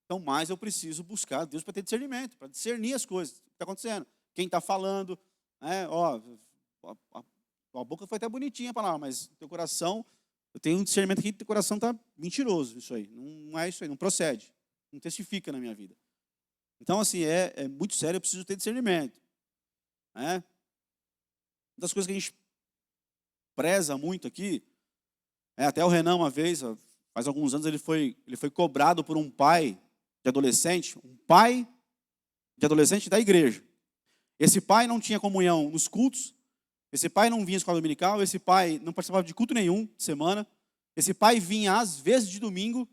Então, mais eu preciso buscar Deus para ter discernimento, para discernir as coisas que está acontecendo. Quem está falando, né? A boca foi até bonitinha a palavra, mas teu coração, eu tenho um discernimento aqui que teu coração está mentiroso, isso aí. Não é isso aí, não procede. Não testifica na minha vida. Então, assim, é muito sério, eu preciso ter discernimento. Uma das coisas que a gente preza muito aqui, até o Renan uma vez, faz alguns anos, ele foi cobrado por um pai de adolescente, da igreja. Esse pai não tinha comunhão nos cultos, esse pai não vinha à escola dominical, esse pai não participava de culto nenhum de semana, esse pai vinha às vezes de domingo,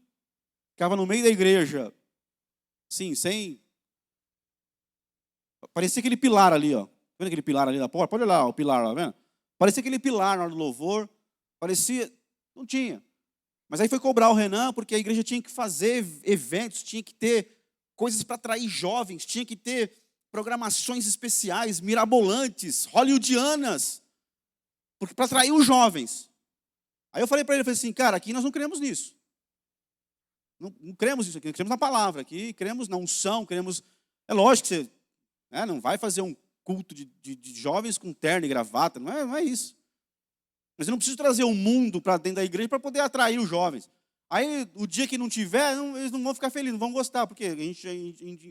ficava no meio da igreja, sim, sem... Parecia aquele pilar ali, ó. Vendo aquele pilar ali da porta? Pode olhar o pilar lá, vendo? Parecia aquele pilar na hora do louvor, parecia... Não tinha. Mas aí foi cobrar o Renan, porque a igreja tinha que fazer eventos, tinha que ter coisas para atrair jovens, tinha que ter programações especiais, mirabolantes, hollywoodianas, para atrair os jovens. Aí eu falei para ele, assim, cara, aqui nós não cremos nisso. Não cremos nisso aqui, cremos na palavra, aqui cremos na unção, cremos... É lógico que você não vai fazer um culto de jovens com terno e gravata, não é isso. Mas eu não preciso trazer o mundo para dentro da igreja para poder atrair os jovens. Aí, o dia que não tiver, eles não vão ficar felizes, não vão gostar, porque a gente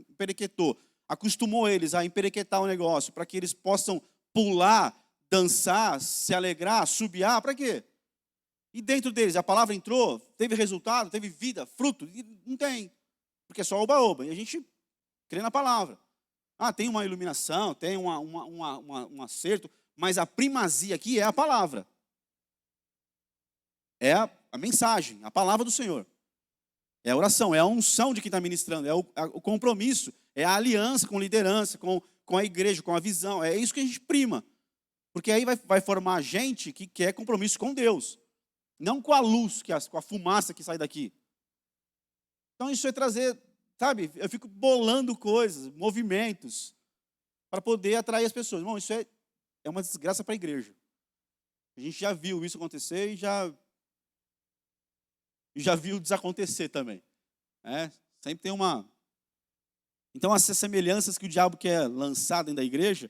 emperequetou, acostumou eles a emperequetar o negócio, para que eles possam pular, dançar, se alegrar, subiar, para quê? E dentro deles, a palavra entrou, teve resultado, teve vida, fruto? E não tem, porque é só oba-oba. E a gente crê na palavra. Tem uma iluminação, tem um acerto, mas a primazia aqui é a palavra. É a mensagem, a palavra do Senhor. É a oração, é a unção de quem está ministrando, é o compromisso, é a aliança com liderança, com a igreja, com a visão. É isso que a gente prima. Porque aí vai formar gente que quer compromisso com Deus. Não com a luz, com a fumaça que sai daqui. Então isso é trazer, sabe, eu fico bolando coisas, movimentos, para poder atrair as pessoas. Irmão, isso é uma desgraça para a igreja. A gente já viu isso acontecer e já viu desacontecer também. Sempre tem uma... Então, essas semelhanças que o diabo quer lançar dentro da igreja,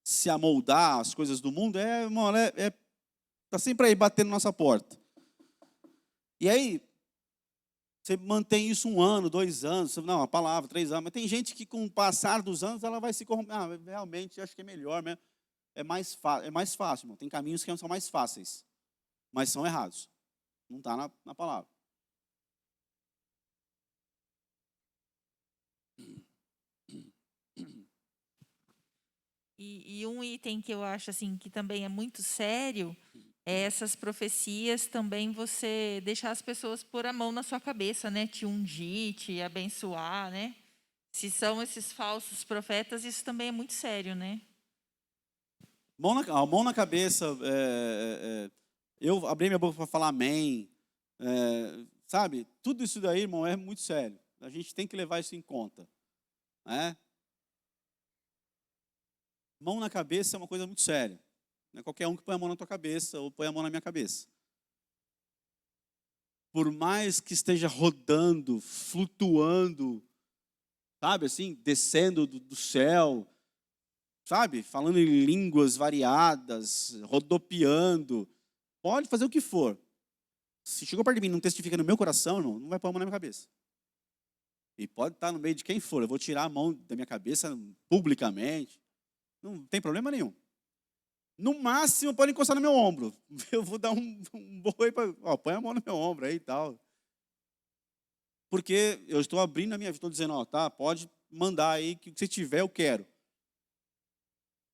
se amoldar as coisas do mundo, está sempre aí batendo na nossa porta. E aí, você mantém isso 1 ano, 2 anos, não, a palavra, 3 anos, mas tem gente que com o passar dos anos, ela vai se corromper. Realmente, acho que é melhor mesmo. É mais fácil, irmão. Tem caminhos que são mais fáceis, mas são errados. Não está na palavra. E um item que eu acho assim que também é muito sério é essas profecias também você deixar as pessoas pôr a mão na sua cabeça, né? Te ungir, te abençoar, né? Se são esses falsos profetas, isso também é muito sério, né? A mão na cabeça, eu abri minha boca para falar amém, sabe? Tudo isso daí, irmão, é muito sério. A gente tem que levar isso em conta, né? Mão na cabeça é uma coisa muito séria. Não é qualquer um que põe a mão na tua cabeça ou põe a mão na minha cabeça. Por mais que esteja rodando, flutuando, sabe assim, descendo do céu, sabe, falando em línguas variadas, rodopiando, pode fazer o que for. Se chegou perto de mim e não testifica no meu coração, irmão, não vai pôr a mão na minha cabeça. E pode estar no meio de quem for, eu vou tirar a mão da minha cabeça publicamente. Não tem problema nenhum. No máximo, pode encostar no meu ombro. Eu vou dar um boi para... põe a mão no meu ombro aí e tal. Porque eu estou abrindo a minha vida, estou dizendo, pode mandar aí, que o que você tiver, eu quero.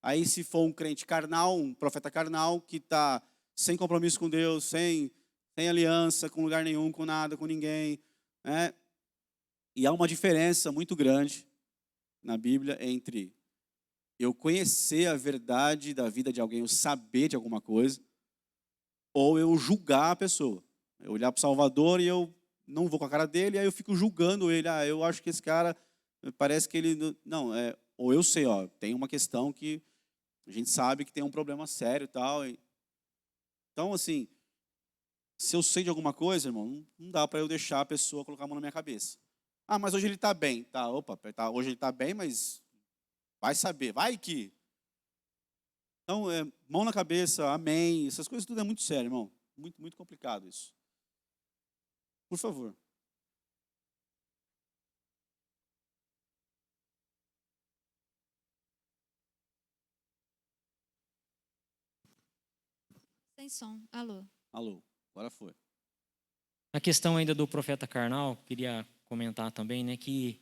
Aí, se for um crente carnal, um profeta carnal, que está sem compromisso com Deus, sem tem aliança com lugar nenhum, com nada, com ninguém, né? E há uma diferença muito grande na Bíblia entre eu conhecer a verdade da vida de alguém, eu saber de alguma coisa, ou eu julgar a pessoa. Eu olhar para o Salvador e eu não vou com a cara dele, aí eu fico julgando ele. Eu acho que esse cara, parece que ele... Não, ou eu sei, tem uma questão que a gente sabe que tem um problema sério e tal. Então, assim, se eu sei de alguma coisa, irmão, não dá para eu deixar a pessoa colocar a mão na minha cabeça. Mas hoje ele está bem. Hoje ele está bem, mas vai saber, vai que... Então, mão na cabeça, amém, essas coisas tudo é muito sério, irmão. Muito, muito complicado isso. Por favor. Sem som. Alô. Alô, agora foi. A questão ainda do profeta carnal, queria comentar também, né, que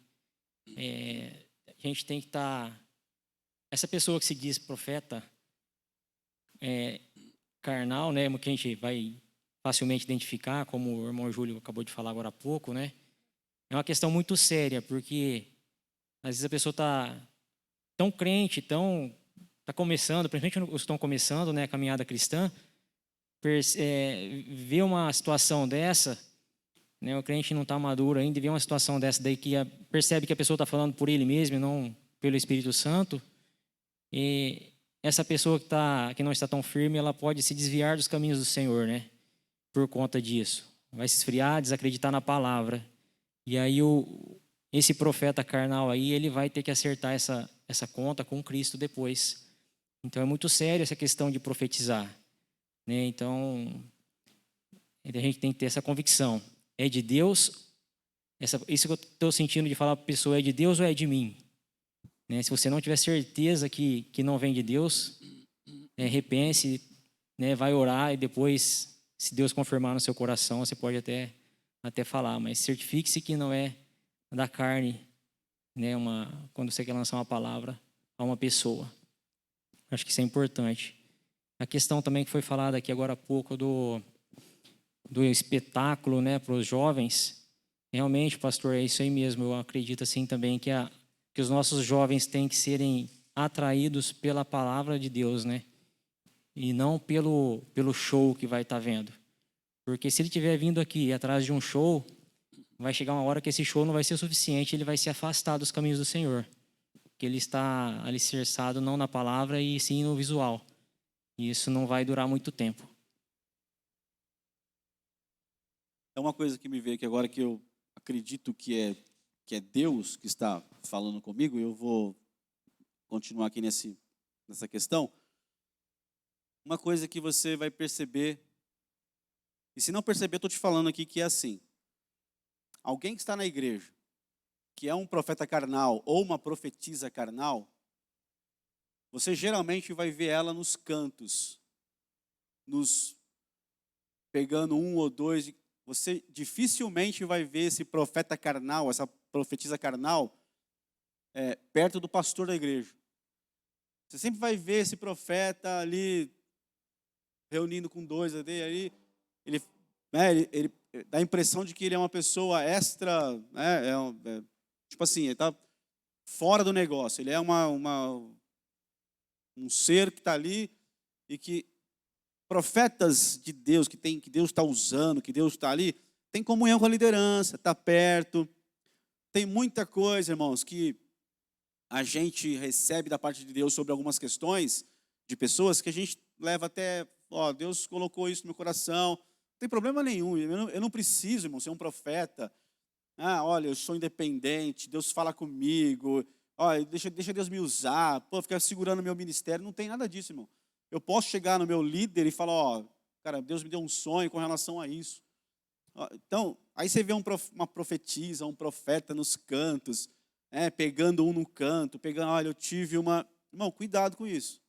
a gente tem que estar... Essa pessoa que se diz profeta carnal, né, que a gente vai facilmente identificar, como o irmão Júlio acabou de falar agora há pouco, né, é uma questão muito séria, porque às vezes a pessoa está tão crente, está começando, principalmente os que estão começando, né, a caminhada cristã, vê uma situação dessa, né, o crente não está maduro ainda, e vê uma situação dessa daí que percebe que a pessoa está falando por ele mesmo e não pelo Espírito Santo, e essa pessoa que não está tão firme, ela pode se desviar dos caminhos do Senhor, né, por conta disso. Vai se esfriar, desacreditar na palavra. E aí esse profeta carnal aí, ele vai ter que acertar essa conta com Cristo depois. Então é muito sério essa questão de profetizar, né? Então a gente tem que ter essa convicção. É de Deus? Isso que eu estou sentindo de falar para a pessoa, é de Deus ou é de mim? Né? Se você não tiver certeza que não vem de Deus, repense, né? Vai orar e depois, se Deus confirmar no seu coração, você pode até falar, mas certifique-se que não é da carne, né? Quando você quer lançar uma palavra a uma pessoa. Acho que isso é importante. A questão também que foi falada aqui agora há pouco do espetáculo, né, para os jovens, realmente, pastor, é isso aí mesmo. Eu acredito assim também que os nossos jovens têm que serem atraídos pela palavra de Deus, né? E não pelo show que vai estar vendo. Porque se ele estiver vindo aqui atrás de um show, vai chegar uma hora que esse show não vai ser suficiente, ele vai se afastar dos caminhos do Senhor. Porque ele está alicerçado não na palavra e sim no visual. E isso não vai durar muito tempo. É uma coisa que me veio aqui agora que eu acredito que é Deus que está falando comigo, e eu vou continuar aqui nessa questão. Uma coisa que você vai perceber, e se não perceber, eu estou te falando aqui que é assim. Alguém que está na igreja, que é um profeta carnal ou uma profetisa carnal, você geralmente vai ver ela nos cantos, pegando um ou dois. Você dificilmente vai ver esse profeta carnal, essa profetisa carnal, perto do pastor da igreja. Você sempre vai ver esse profeta ali, reunindo com dois ali, ele dá a impressão de que ele é uma pessoa extra, né, tipo assim, ele está fora do negócio, ele é um ser que está ali e que profetas de Deus, que Deus está usando, que Deus está ali, tem comunhão com a liderança, está perto. Tem muita coisa, irmãos, que a gente recebe da parte de Deus sobre algumas questões de pessoas que a gente leva até, Deus colocou isso no meu coração. Não tem problema nenhum, eu não preciso, irmão, ser um profeta. Olha, eu sou independente, Deus fala comigo, deixa Deus me usar, ficar segurando o meu ministério. Não tem nada disso, irmão. Eu posso chegar no meu líder e falar, cara, Deus me deu um sonho com relação a isso. Então, aí você vê uma profetisa, um profeta nos cantos, pegando um no canto, olha, eu tive uma... Irmão, cuidado com isso.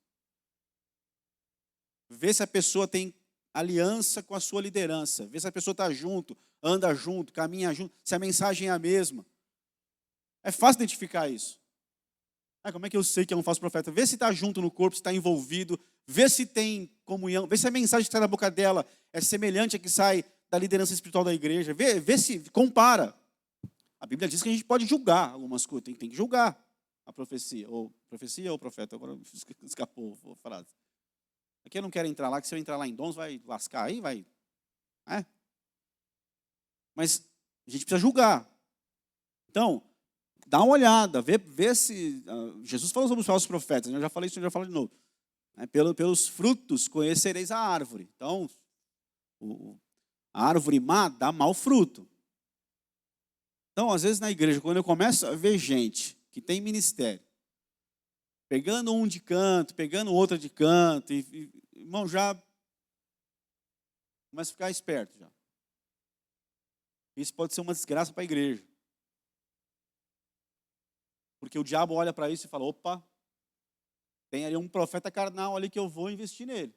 Vê se a pessoa tem aliança com a sua liderança. Vê se a pessoa está junto, anda junto, caminha junto, se a mensagem é a mesma. É fácil identificar isso. Como é que eu sei que é um falso profeta? Vê se está junto no corpo, se está envolvido, vê se tem comunhão, vê se a mensagem que sai da boca dela é semelhante à que sai da liderança espiritual da igreja. Vê se compara. A Bíblia diz que a gente pode julgar algumas coisas, tem que julgar a profecia ou profeta, agora escapou a frase. Aqui eu não quero entrar lá, que se eu entrar lá em dons vai lascar aí, vai. Mas a gente precisa julgar. Então, dá uma olhada, vê se... Jesus falou sobre os falsos profetas, eu já falei isso, eu já falo de novo. Pelos frutos conhecereis a árvore. Então, a árvore má dá mau fruto. Então, às vezes na igreja, quando eu começo a ver gente que tem ministério, pegando um de canto, pegando outro de canto, irmão, já começa a ficar esperto já. Isso pode ser uma desgraça para a igreja. Porque o diabo olha para isso e fala, opa, tem ali um profeta carnal ali que eu vou investir nele.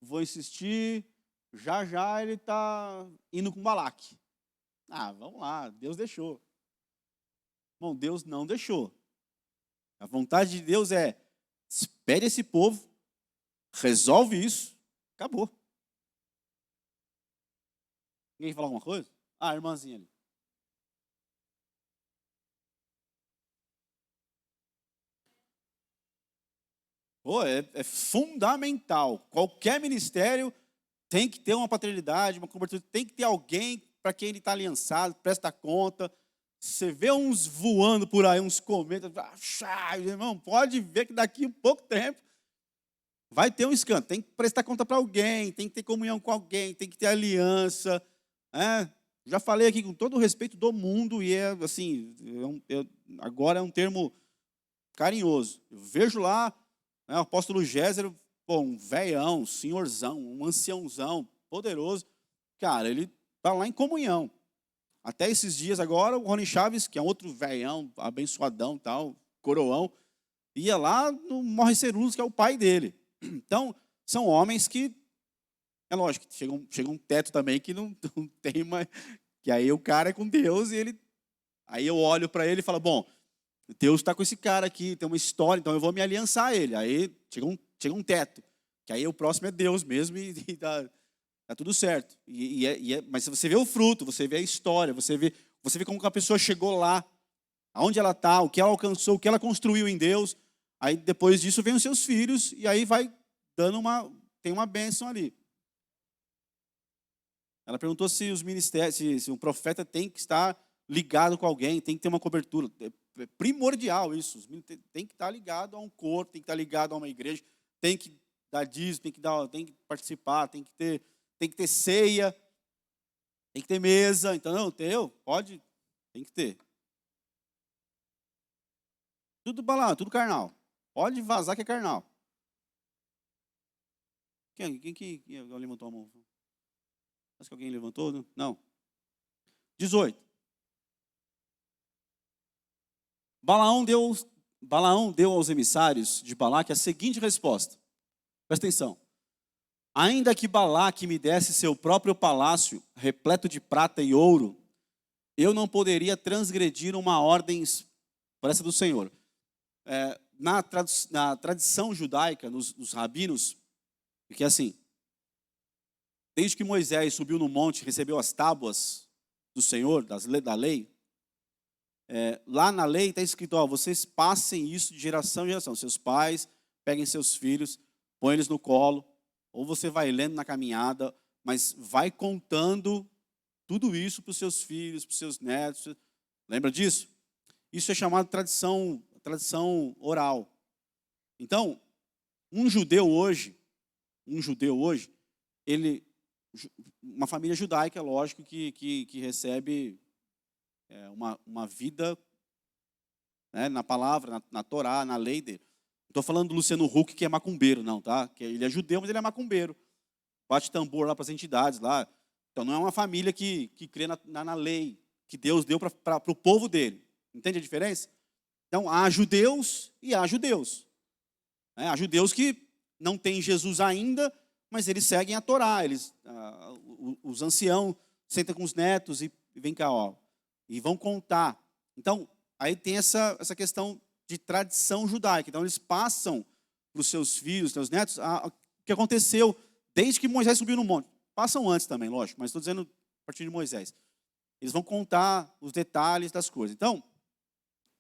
Vou insistir, já ele está indo com Balaque. Vamos lá, Deus deixou. Bom, Deus não deixou. A vontade de Deus é, espere esse povo, resolve isso, acabou. Ninguém fala alguma coisa? A irmãzinha ali. É fundamental. Qualquer ministério tem que ter uma paternidade, uma cobertura, tem que ter alguém para quem ele está aliançado, presta conta. Você vê uns voando por aí, uns cometas, irmão, pode ver que daqui a pouco tempo vai ter um escândalo. Tem que prestar conta para alguém, tem que ter comunhão com alguém, tem que ter aliança. Já falei aqui com todo o respeito do mundo e agora é um termo carinhoso. Eu vejo lá o apóstolo Gézero, um velhão, um senhorzão, um anciãozão, poderoso. Cara, ele está lá em comunhão. Até esses dias agora, o Rony Chaves, que é outro velhão, abençoadão, tal, coroão, ia lá no Morre Cerullos, que é o pai dele. Então, são homens que, é lógico, chega um teto também que não tem mais, que aí o cara é com Deus e aí eu olho para ele e falo, bom, Deus está com esse cara aqui, tem uma história, então eu vou me aliançar a ele. Aí chega um teto, que aí o próximo é Deus mesmo e tá tudo certo. Mas você vê o fruto, você vê a história, você vê como que a pessoa chegou lá, aonde ela está, o que ela alcançou, o que ela construiu em Deus. Aí depois disso vem os seus filhos e aí vai dando tem uma bênção ali. Ela perguntou se os ministérios, se um profeta tem que estar ligado com alguém, tem que ter uma cobertura. É primordial isso. Tem que estar ligado a um corpo, tem que estar ligado a uma igreja, tem que dar dízimo, tem que participar, tem que ter ceia, tem que ter mesa. Então, não, tem que ter. Tudo balão, tudo carnal. Pode vazar que é carnal. Quem levantou a mão? Acho que alguém levantou? Não. 18. Balaão deu aos emissários de Balaque a seguinte resposta. Presta atenção. Ainda que Balaque me desse seu próprio palácio, repleto de prata e ouro, eu não poderia transgredir uma ordem expressa do Senhor. Na tradição judaica, nos rabinos, porque assim, desde que Moisés subiu no monte e recebeu as tábuas do Senhor, da lei, lá na lei está escrito, vocês passem isso de geração em geração. Seus pais peguem seus filhos, põem eles no colo, ou você vai lendo na caminhada, mas vai contando tudo isso para os seus filhos, para os seus netos. Lembra disso? Isso é chamado tradição oral. Então, um judeu hoje, uma família judaica, lógico, que recebe uma vida, na palavra, na Torá, na lei dele. Não estou falando do Luciano Huck, que é macumbeiro, não, tá? Ele é judeu, mas ele é macumbeiro. Bate tambor lá para as entidades lá. Então não é uma família que crê na lei que Deus deu para o povo dele. Entende a diferença? Então há judeus e há judeus. Há judeus que não têm Jesus ainda, mas eles seguem a Torá. Os anciãos sentam com os netos e vem cá, e vão contar. Então, aí tem essa questão de tradição judaica. Então, eles passam para os seus filhos, seus netos, o que aconteceu desde que Moisés subiu no monte. Passam antes também, lógico, mas estou dizendo partir de Moisés. Eles vão contar os detalhes das coisas. Então,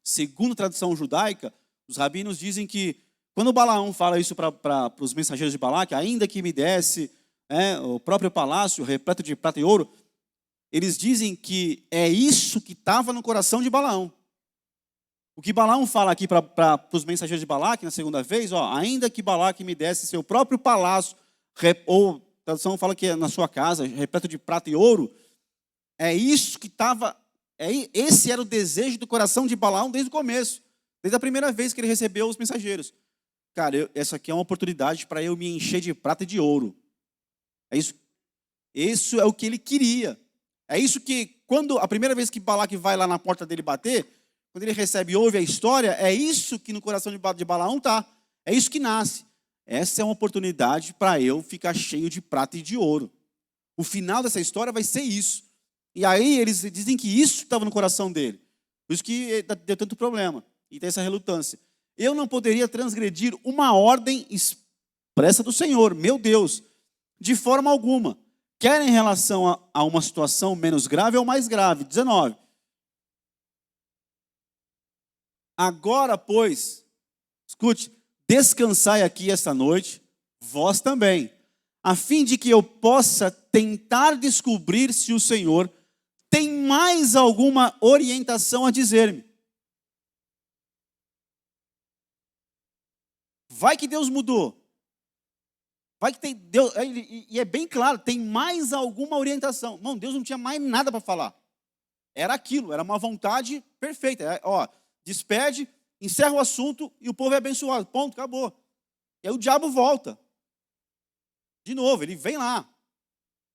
segundo a tradição judaica, os rabinos dizem que quando Balaão fala isso para os mensageiros de Balaque, ainda que me desse o próprio palácio repleto de prata e ouro, eles dizem que é isso que estava no coração de Balaão. O que Balaão fala aqui para os mensageiros de Balaque, na segunda vez, ainda que Balaque me desse seu próprio palácio, ou a tradução fala que é na sua casa, repleto de prata e ouro, é isso que estava, esse era o desejo do coração de Balaão desde o começo, desde a primeira vez que ele recebeu os mensageiros. Cara, essa aqui é uma oportunidade para eu me encher de prata e de ouro. É isso. Isso é o que ele queria. É isso que, quando a primeira vez que Balaque vai lá na porta dele bater, quando ele recebe e ouve a história, é isso que no coração de Balaão está. É isso que nasce. Essa é uma oportunidade para eu ficar cheio de prata e de ouro. O final dessa história vai ser isso. E aí eles dizem que isso estava no coração dele. Por isso que deu tanto problema. E tem essa relutância. Eu não poderia transgredir uma ordem expressa do Senhor, meu Deus, de forma alguma. Quer em relação a uma situação menos grave ou mais grave. 19. Agora, pois, escute, descansai aqui esta noite, vós também, a fim de que eu possa tentar descobrir se o Senhor tem mais alguma orientação a dizer-me. Vai que Deus mudou. Vai que tem Deus, e é bem claro, tem mais alguma orientação. Não, Deus não tinha mais nada para falar. Era aquilo, era uma vontade perfeita. Despede, encerra o assunto e o povo é abençoado. Ponto, acabou. E aí o diabo volta. De novo, ele vem lá.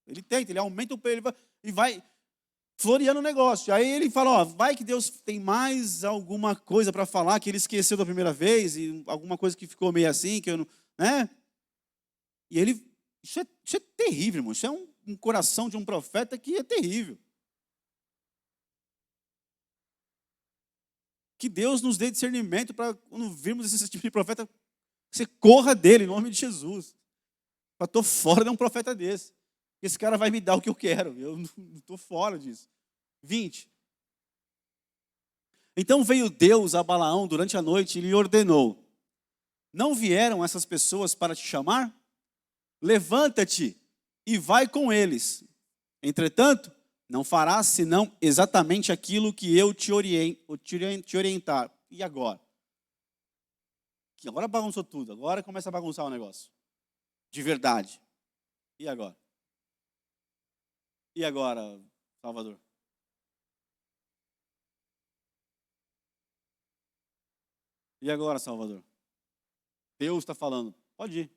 Ele tenta, ele aumenta o peso, ele vai floreando o negócio. Aí ele fala, vai que Deus tem mais alguma coisa para falar que ele esqueceu da primeira vez, e alguma coisa que ficou meio assim, que eu não, né? E ele, isso é terrível, irmão. Isso é um coração de um profeta que é terrível. Que Deus nos dê discernimento para, quando virmos esse tipo de profeta, você corra dele, em nome de Jesus. Eu estou fora de um profeta desse. Esse cara vai me dar o que eu quero. Eu não estou fora disso. 20. Então veio Deus a Balaão durante a noite e lhe ordenou: não vieram essas pessoas para te chamar? Levanta-te e vai com eles. Entretanto, não farás senão exatamente aquilo que eu te orientar. E agora? Que agora bagunçou tudo. Agora começa a bagunçar o negócio. De verdade. E agora? E agora, Salvador? E agora, Salvador? Deus está falando. Pode ir.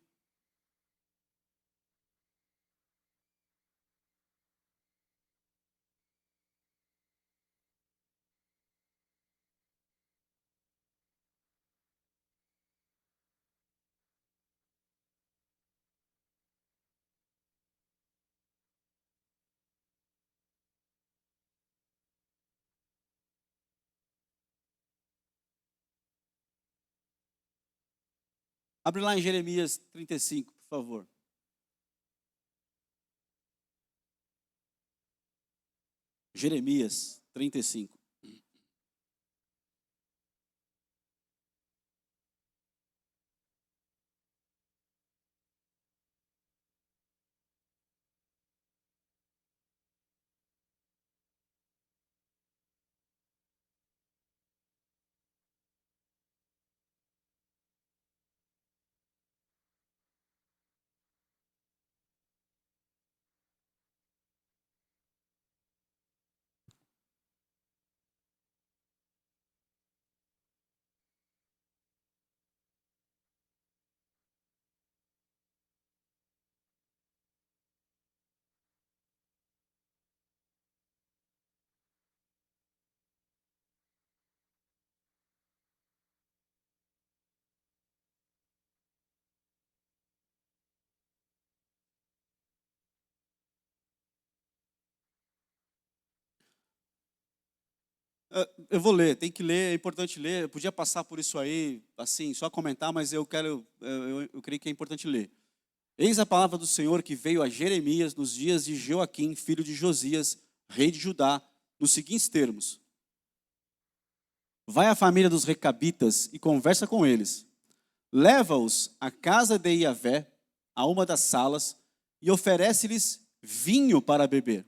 Abre lá em Jeremias 35, por favor. Jeremias 35. Eu vou ler, tem que ler, é importante ler. Eu podia passar por isso aí, assim, só comentar, mas eu creio que é importante ler. Eis a palavra do Senhor que veio a Jeremias nos dias de Joaquim, filho de Josias, rei de Judá, nos seguintes termos: vai à família dos recabitas e conversa com eles. Leva-os à casa de Iavé, a uma das salas, e oferece-lhes vinho para beber.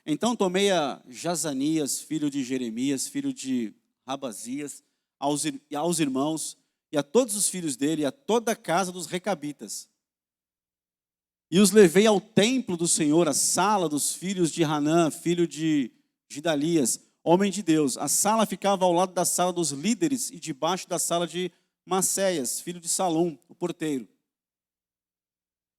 Então tomei a Jazanias, filho de Jeremias, filho de Rabazias, aos irmãos, e a todos os filhos dele, e a toda a casa dos recabitas. E os levei ao templo do Senhor, a sala dos filhos de Hanã, filho de Gidalias, homem de Deus. A sala ficava ao lado da sala dos líderes e debaixo da sala de Maceias, filho de Salum, o porteiro.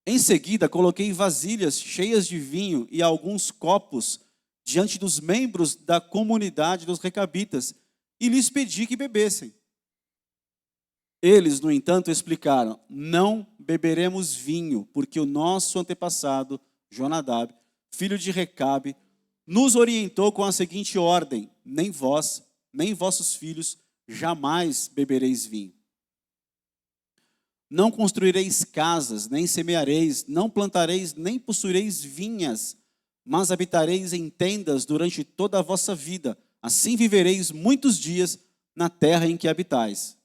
Em seguida, coloquei vasilhas cheias de vinho e alguns copos diante dos membros da comunidade dos recabitas e lhes pedi que bebessem. Eles, no entanto, explicaram: não beberemos vinho, porque o nosso antepassado, Jonadab, filho de Recabe, nos orientou com a seguinte ordem: nem vós, nem vossos filhos, jamais bebereis vinho. Não construireis casas, nem semeareis, não plantareis, nem possuireis vinhas, mas habitareis em tendas durante toda a vossa vida. Assim vivereis muitos dias na terra em que habitais.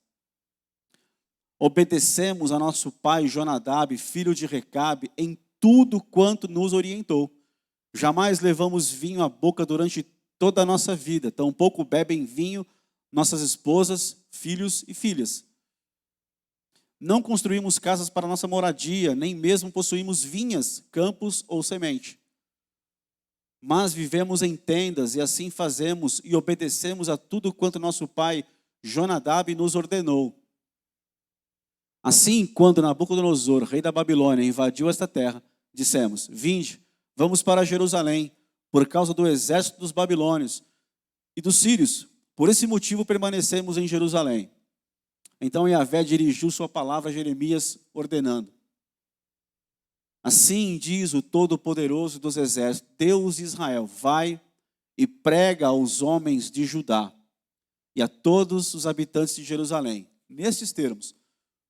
Obedecemos a nosso pai Jonadab, filho de Recabe, em tudo quanto nos orientou. Jamais levamos vinho à boca durante toda a nossa vida, tampouco bebem vinho nossas esposas, filhos e filhas. Não construímos casas para nossa moradia, nem mesmo possuímos vinhas, campos ou semente. Mas vivemos em tendas e assim fazemos e obedecemos a tudo quanto nosso pai Jonadab nos ordenou. Assim, quando Nabucodonosor, rei da Babilônia, invadiu esta terra, dissemos: vinde, vamos para Jerusalém, por causa do exército dos babilônios e dos sírios. Por esse motivo permanecemos em Jerusalém. Então Yahvé dirigiu sua palavra a Jeremias, ordenando: assim diz o Todo-Poderoso dos Exércitos, Deus de Israel: vai e prega aos homens de Judá e a todos os habitantes de Jerusalém, nestes termos: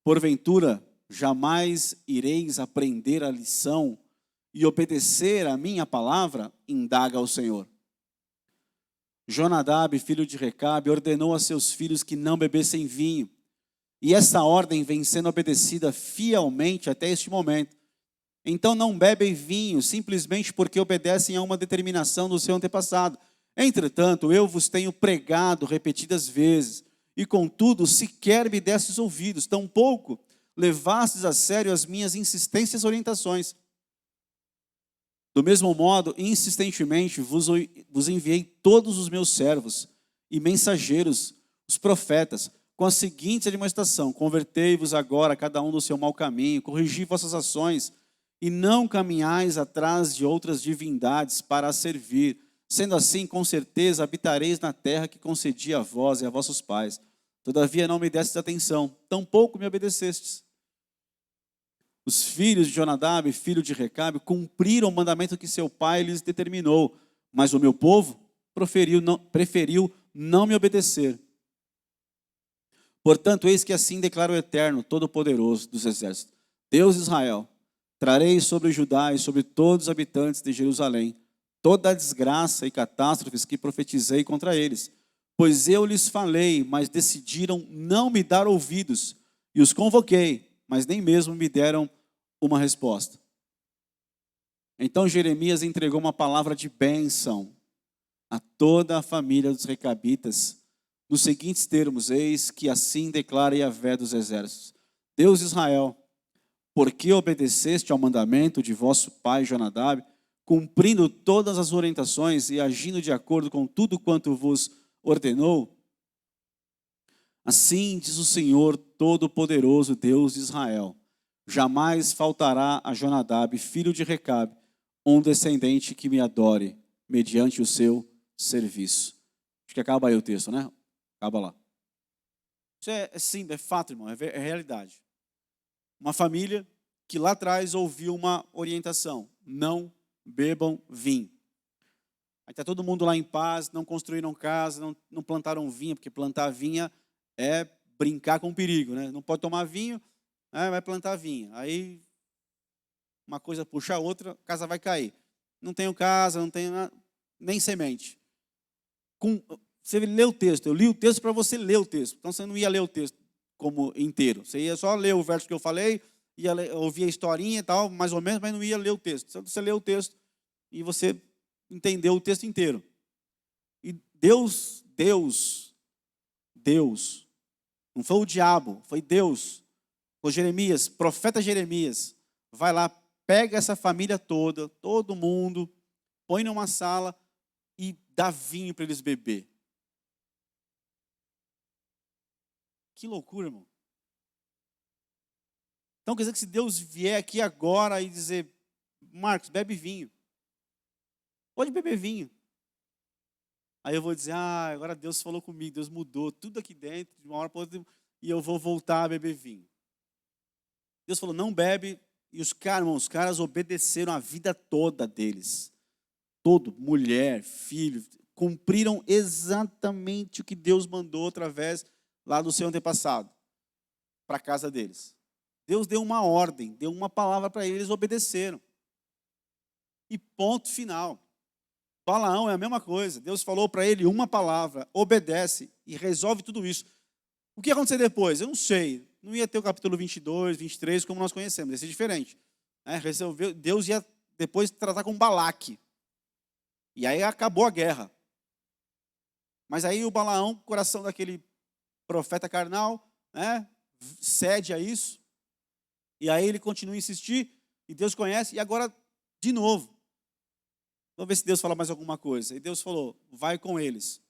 porventura jamais ireis aprender a lição e obedecer a minha palavra? Indaga o Senhor. Jonadab, filho de Recabe, ordenou a seus filhos que não bebessem vinho, e essa ordem vem sendo obedecida fielmente até este momento. Então não bebem vinho, simplesmente porque obedecem a uma determinação do seu antepassado. Entretanto, eu vos tenho pregado repetidas vezes, e contudo sequer me destes ouvidos, tampouco levastes a sério as minhas insistências e orientações. Do mesmo modo, insistentemente vos enviei todos os meus servos e mensageiros, os profetas, com a seguinte admoestação: convertei-vos agora cada um do seu mau caminho, corrigi vossas ações, e não caminhais atrás de outras divindades para as servir. Sendo assim, com certeza habitareis na terra que concedi a vós e a vossos pais. Todavia não me destes atenção, tampouco me obedecestes. Os filhos de Jonadab, filho de Recabe, cumpriram o mandamento que seu pai lhes determinou, mas o meu povo preferiu não me obedecer. Portanto, eis que assim declara o Eterno, Todo-Poderoso dos Exércitos, Deus de Israel: trarei sobre Judá e sobre todos os habitantes de Jerusalém toda a desgraça e catástrofes que profetizei contra eles. Pois eu lhes falei, mas decidiram não me dar ouvidos, e os convoquei, mas nem mesmo me deram uma resposta. Então Jeremias entregou uma palavra de bênção a toda a família dos recabitas, nos seguintes termos: eis que assim declara Yahvé dos Exércitos, Deus de Israel: porque obedeceste ao mandamento de vosso pai Jonadab, cumprindo todas as orientações e agindo de acordo com tudo quanto vos ordenou, assim diz o Senhor Todo-Poderoso, Deus de Israel: jamais faltará a Jonadab, filho de Recabe, um descendente que me adore, mediante o seu serviço. Acho que acaba aí o texto, né? Acaba lá. Isso é simples, é fato, irmão, é realidade. Uma família que lá atrás ouviu uma orientação: não bebam vinho. Aí está todo mundo lá em paz, não construíram casa, não plantaram vinha, porque plantar vinha é brincar com perigo, né? Não pode tomar vinho, vai plantar vinha. Aí uma coisa puxa a outra, a casa vai cair. Não tenho casa, não tenho nada, nem semente. Você lê o texto, eu li o texto para você ler o texto. Então você não ia ler o texto como inteiro. Você ia só ler o verso que eu falei, ia ouvir a historinha e tal, mais ou menos, mas não ia ler o texto. Então você lê o texto e você entendeu o texto inteiro. E Deus, não foi o diabo, foi Deus, o Jeremias, profeta Jeremias, vai lá, pega essa família toda, todo mundo, põe numa sala e dá vinho para eles beber. Que loucura, irmão. Então quer dizer que se Deus vier aqui agora e dizer, Marcos, bebe vinho. Pode beber vinho. Aí eu vou dizer, agora Deus falou comigo, Deus mudou tudo aqui dentro, de uma hora para outra, e eu vou voltar a beber vinho. Deus falou, não bebe, e os caras obedeceram a vida toda deles. Todo, mulher, filho, cumpriram exatamente o que Deus mandou através lá do seu antepassado, para a casa deles. Deus deu uma ordem, deu uma palavra para eles, obedeceram. E ponto final. Balaão é a mesma coisa. Deus falou para ele uma palavra, obedece e resolve tudo isso. O que ia acontecer depois? Eu não sei. Não ia ter o capítulo 22, 23, como nós conhecemos. Ia ser diferente. Deus ia depois tratar com Balaque. E aí acabou a guerra. Mas aí o Balaão, coração daquele profeta carnal, cede a isso. E aí ele continua a insistir. E Deus conhece. E agora, de novo. Vamos ver se Deus fala mais alguma coisa. E Deus falou, vai com eles.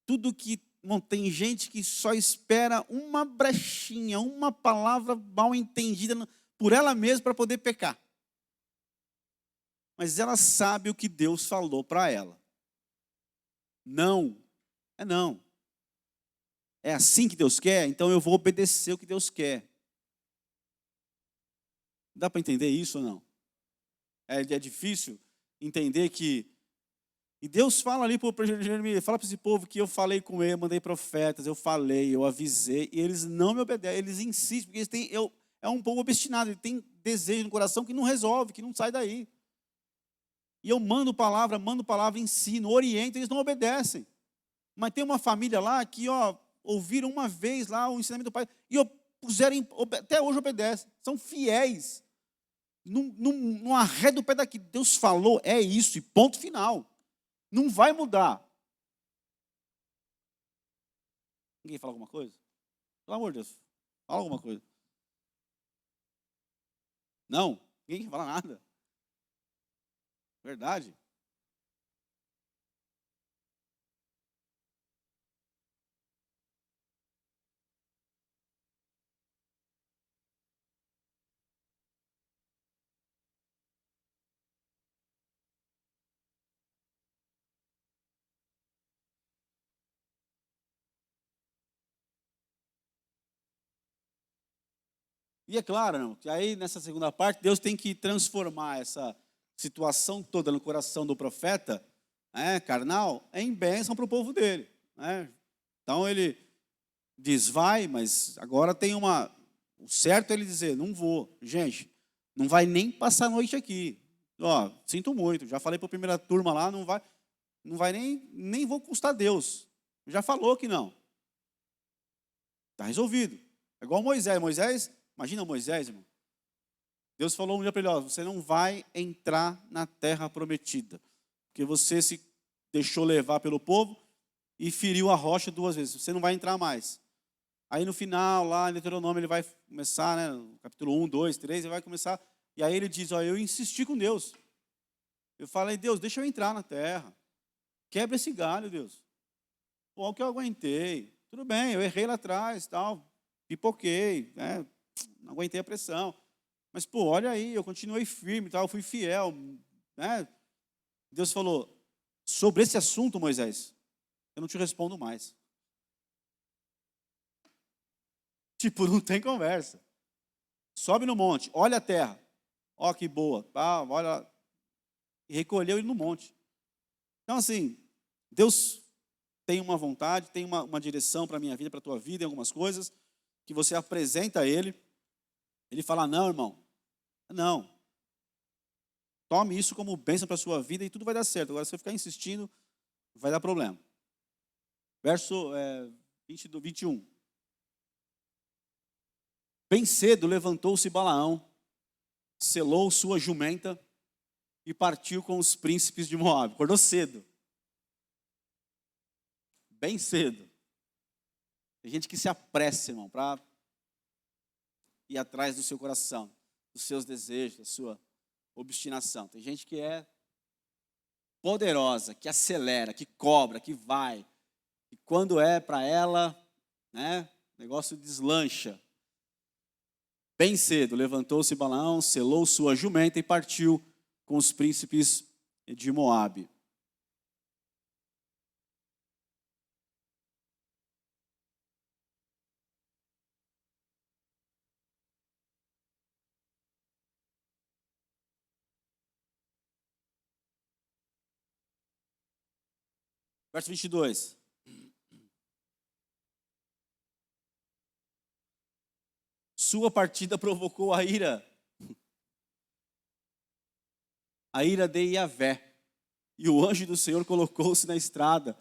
Tudo que... tem gente que só espera uma brechinha, uma palavra mal entendida por ela mesma para poder pecar. Mas ela sabe o que Deus falou para ela. Não. É não. É assim que Deus quer? Então eu vou obedecer o que Deus quer. Dá para entender isso ou não? É difícil entender que... E Deus fala ali para Jeremias, fala para esse povo que eu falei com ele, mandei profetas, eu falei, eu avisei, e eles não me obedecem, eles insistem, porque eles têm, é um povo obstinado, ele tem desejo no coração que não resolve, que não sai daí. E eu mando palavra, ensino, oriento, eles não obedecem. Mas tem uma família lá que, ouviram uma vez lá o ensinamento do pai, e até hoje obedecem, são fiéis. Não arreda o pé daqui. Deus falou, é isso, e ponto final. Não vai mudar. Ninguém fala alguma coisa? Pelo amor de Deus, fala alguma coisa. Não, ninguém fala nada. Verdade. E é claro, que aí nessa segunda parte, Deus tem que transformar essa situação toda no coração do profeta, carnal, em bênção para o povo dele. Então ele diz, vai, mas agora tem o certo é ele dizer, não vou. Gente, não vai nem passar a noite aqui. Sinto muito, já falei para a primeira turma lá, não vai nem vou custar Deus. Já falou que não. Está resolvido. É igual Moisés. Imagina Moisés, irmão. Deus falou um dia para ele, você não vai entrar na terra prometida, porque você se deixou levar pelo povo e feriu a rocha 2 vezes, você não vai entrar mais. Aí no final, lá em Deuteronômio, ele vai começar, no capítulo 1, 2, 3, ele vai começar, e aí ele diz, eu insisti com Deus. Eu falei, Deus, deixa eu entrar na terra. Quebra esse galho, Deus. O que eu aguentei. Tudo bem, eu errei lá atrás, tal, pipoquei, não aguentei a pressão. Mas, olha aí, eu continuei firme, tal, eu fui fiel. Deus falou, sobre esse assunto, Moisés, eu não te respondo mais. Não tem conversa. Sobe no monte, olha a terra. Que boa, olha. E recolheu ele no monte. Então, assim, Deus tem uma vontade, tem uma direção para a minha vida, para a tua vida, em algumas coisas, que você apresenta a ele, ele fala, não, irmão, não. Tome isso como bênção para a sua vida e tudo vai dar certo. Agora, se você ficar insistindo, vai dar problema. Verso 21. Bem cedo levantou-se Balaão, selou sua jumenta e partiu com os príncipes de Moabe. Acordou cedo. Bem cedo. Tem gente que se apressa, irmão, para ir atrás do seu coração, dos seus desejos, da sua obstinação. Tem gente que é poderosa, que acelera, que cobra, que vai. E quando é para ela, né, o negócio deslancha. Bem cedo, levantou-se Balaão, selou sua jumenta e partiu com os príncipes de Moabe. Verso 22. Sua partida provocou a ira de Iavé. E o anjo do Senhor colocou-se na estrada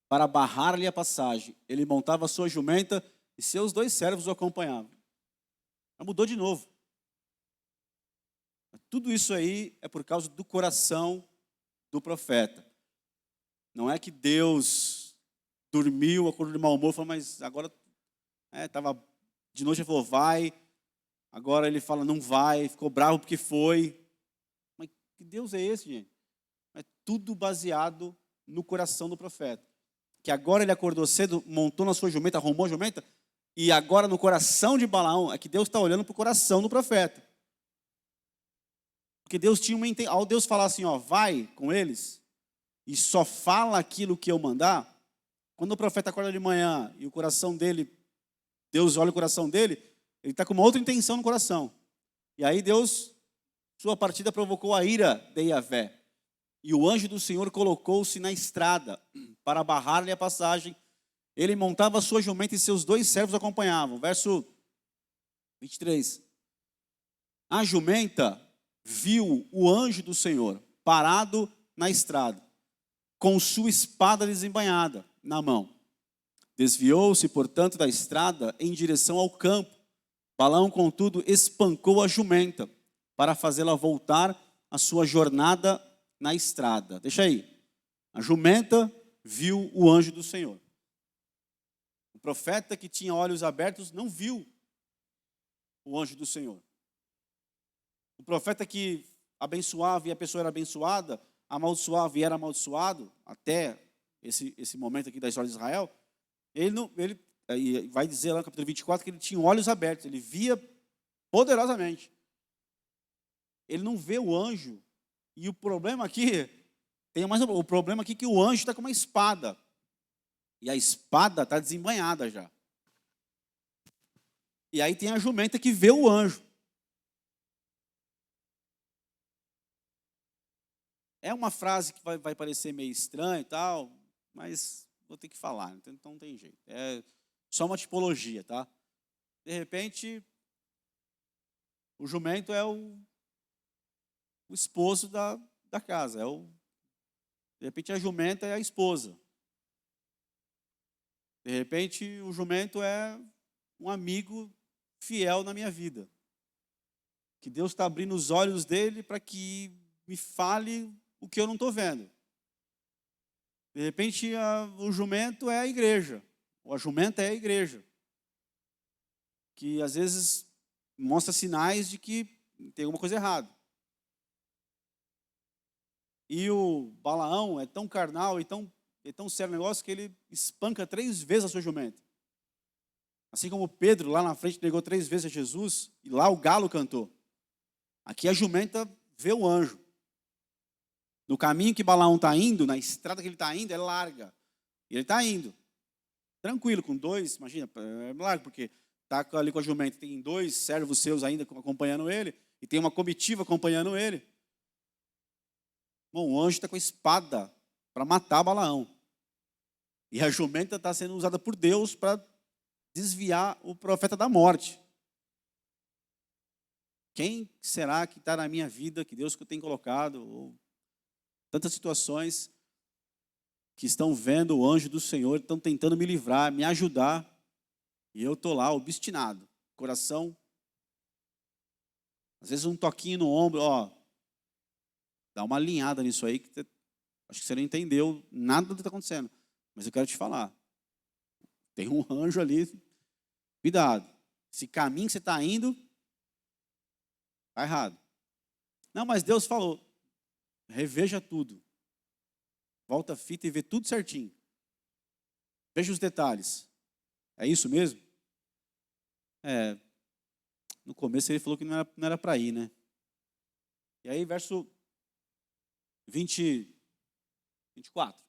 para barrar-lhe a passagem. Ele montava a sua jumenta e seus 2 servos o acompanhavam. Já mudou de novo. Tudo isso aí é por causa do coração do profeta. Não é que Deus dormiu, acordou de mau humor, falou, mas agora estava de noite, ele falou, vai. Agora ele fala, não vai, ficou bravo porque foi. Mas que Deus é esse, gente? É tudo baseado no coração do profeta. Que agora ele acordou cedo, montou na sua jumenta, arrumou a jumenta, e agora no coração de Balaão, é que Deus está olhando para o coração do profeta. Porque Deus tinha uma intenção. Ao Deus falar assim, ó, vai com eles, e só fala aquilo que eu mandar, quando o profeta acorda de manhã e o coração dele, Deus olha o coração dele, ele está com uma outra intenção no coração. E aí Deus, sua partida provocou a ira de Iavé. E o anjo do Senhor colocou-se na estrada para barrar-lhe a passagem. Ele montava a sua jumenta e seus 2 servos acompanhavam. Verso 23. A jumenta viu o anjo do Senhor parado na estrada, com sua espada desembainhada na mão. Desviou-se, portanto, da estrada em direção ao campo. Balaão, contudo, espancou a jumenta para fazê-la voltar a sua jornada na estrada. Deixa aí. A jumenta viu o anjo do Senhor. O profeta que tinha olhos abertos não viu o anjo do Senhor. O profeta que abençoava e a pessoa era abençoada, amaldiçoava e era amaldiçoado, até esse momento aqui da história de Israel, ele vai dizer lá no capítulo 24 que ele tinha olhos abertos, ele via poderosamente. Ele não vê o anjo, e o problema aqui, o problema aqui é que o anjo está com uma espada, e a espada está desembainhada já. E aí tem a jumenta que vê o anjo. É uma frase que vai parecer meio estranha e tal, mas vou ter que falar, então não tem jeito. É só uma tipologia, tá? De repente, o jumento é o esposo da casa. De repente, a jumenta é a esposa. De repente, o jumento é um amigo fiel na minha vida. Que Deus está abrindo os olhos dele para que me fale o que eu não estou vendo. De repente, o jumento é a igreja. Ou a jumenta é a igreja. Que às vezes mostra sinais de que tem alguma coisa errada. E o Balaão é tão carnal e tão sério negócio que ele espanca 3 vezes a sua jumenta. Assim como Pedro lá na frente negou 3 vezes a Jesus e lá o galo cantou. Aqui a jumenta vê o anjo. No caminho que Balaão está indo, na estrada que ele está indo, é larga. E ele está indo. Tranquilo, com 2, imagina, é largo, porque está ali com a jumenta, tem 2 servos seus ainda acompanhando ele, e tem uma comitiva acompanhando ele. Bom, o anjo está com a espada para matar Balaão. E a jumenta está sendo usada por Deus para desviar o profeta da morte. Quem será que está na minha vida, que Deus tem colocado, ou tantas situações que estão vendo o anjo do Senhor, estão tentando me livrar, me ajudar, e eu estou lá, obstinado, coração, às vezes um toquinho no ombro, ó, dá uma alinhada nisso aí, que acho que você não entendeu nada do que está acontecendo, mas eu quero te falar, tem um anjo ali, cuidado, esse caminho que você está indo, está errado. Não, mas Deus falou, reveja tudo. Volta a fita e vê tudo certinho. Veja os detalhes. É isso mesmo? No começo ele falou que não era para ir, né? E aí, verso 24.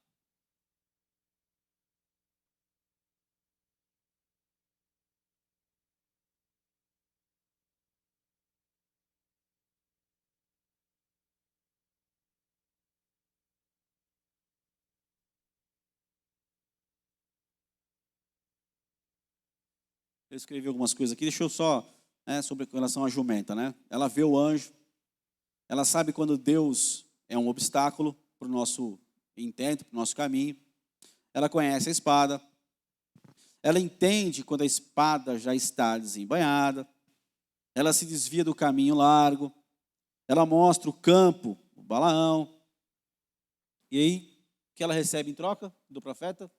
Eu escrevi algumas coisas aqui, deixa eu só, sobre com relação à jumenta, né? Ela vê o anjo, ela sabe quando Deus é um obstáculo para o nosso intento, para o nosso caminho. Ela conhece a espada, ela entende quando a espada já está desembainhada, ela se desvia do caminho largo, ela mostra o campo, o Balaão, e aí, o que ela recebe em troca do profeta?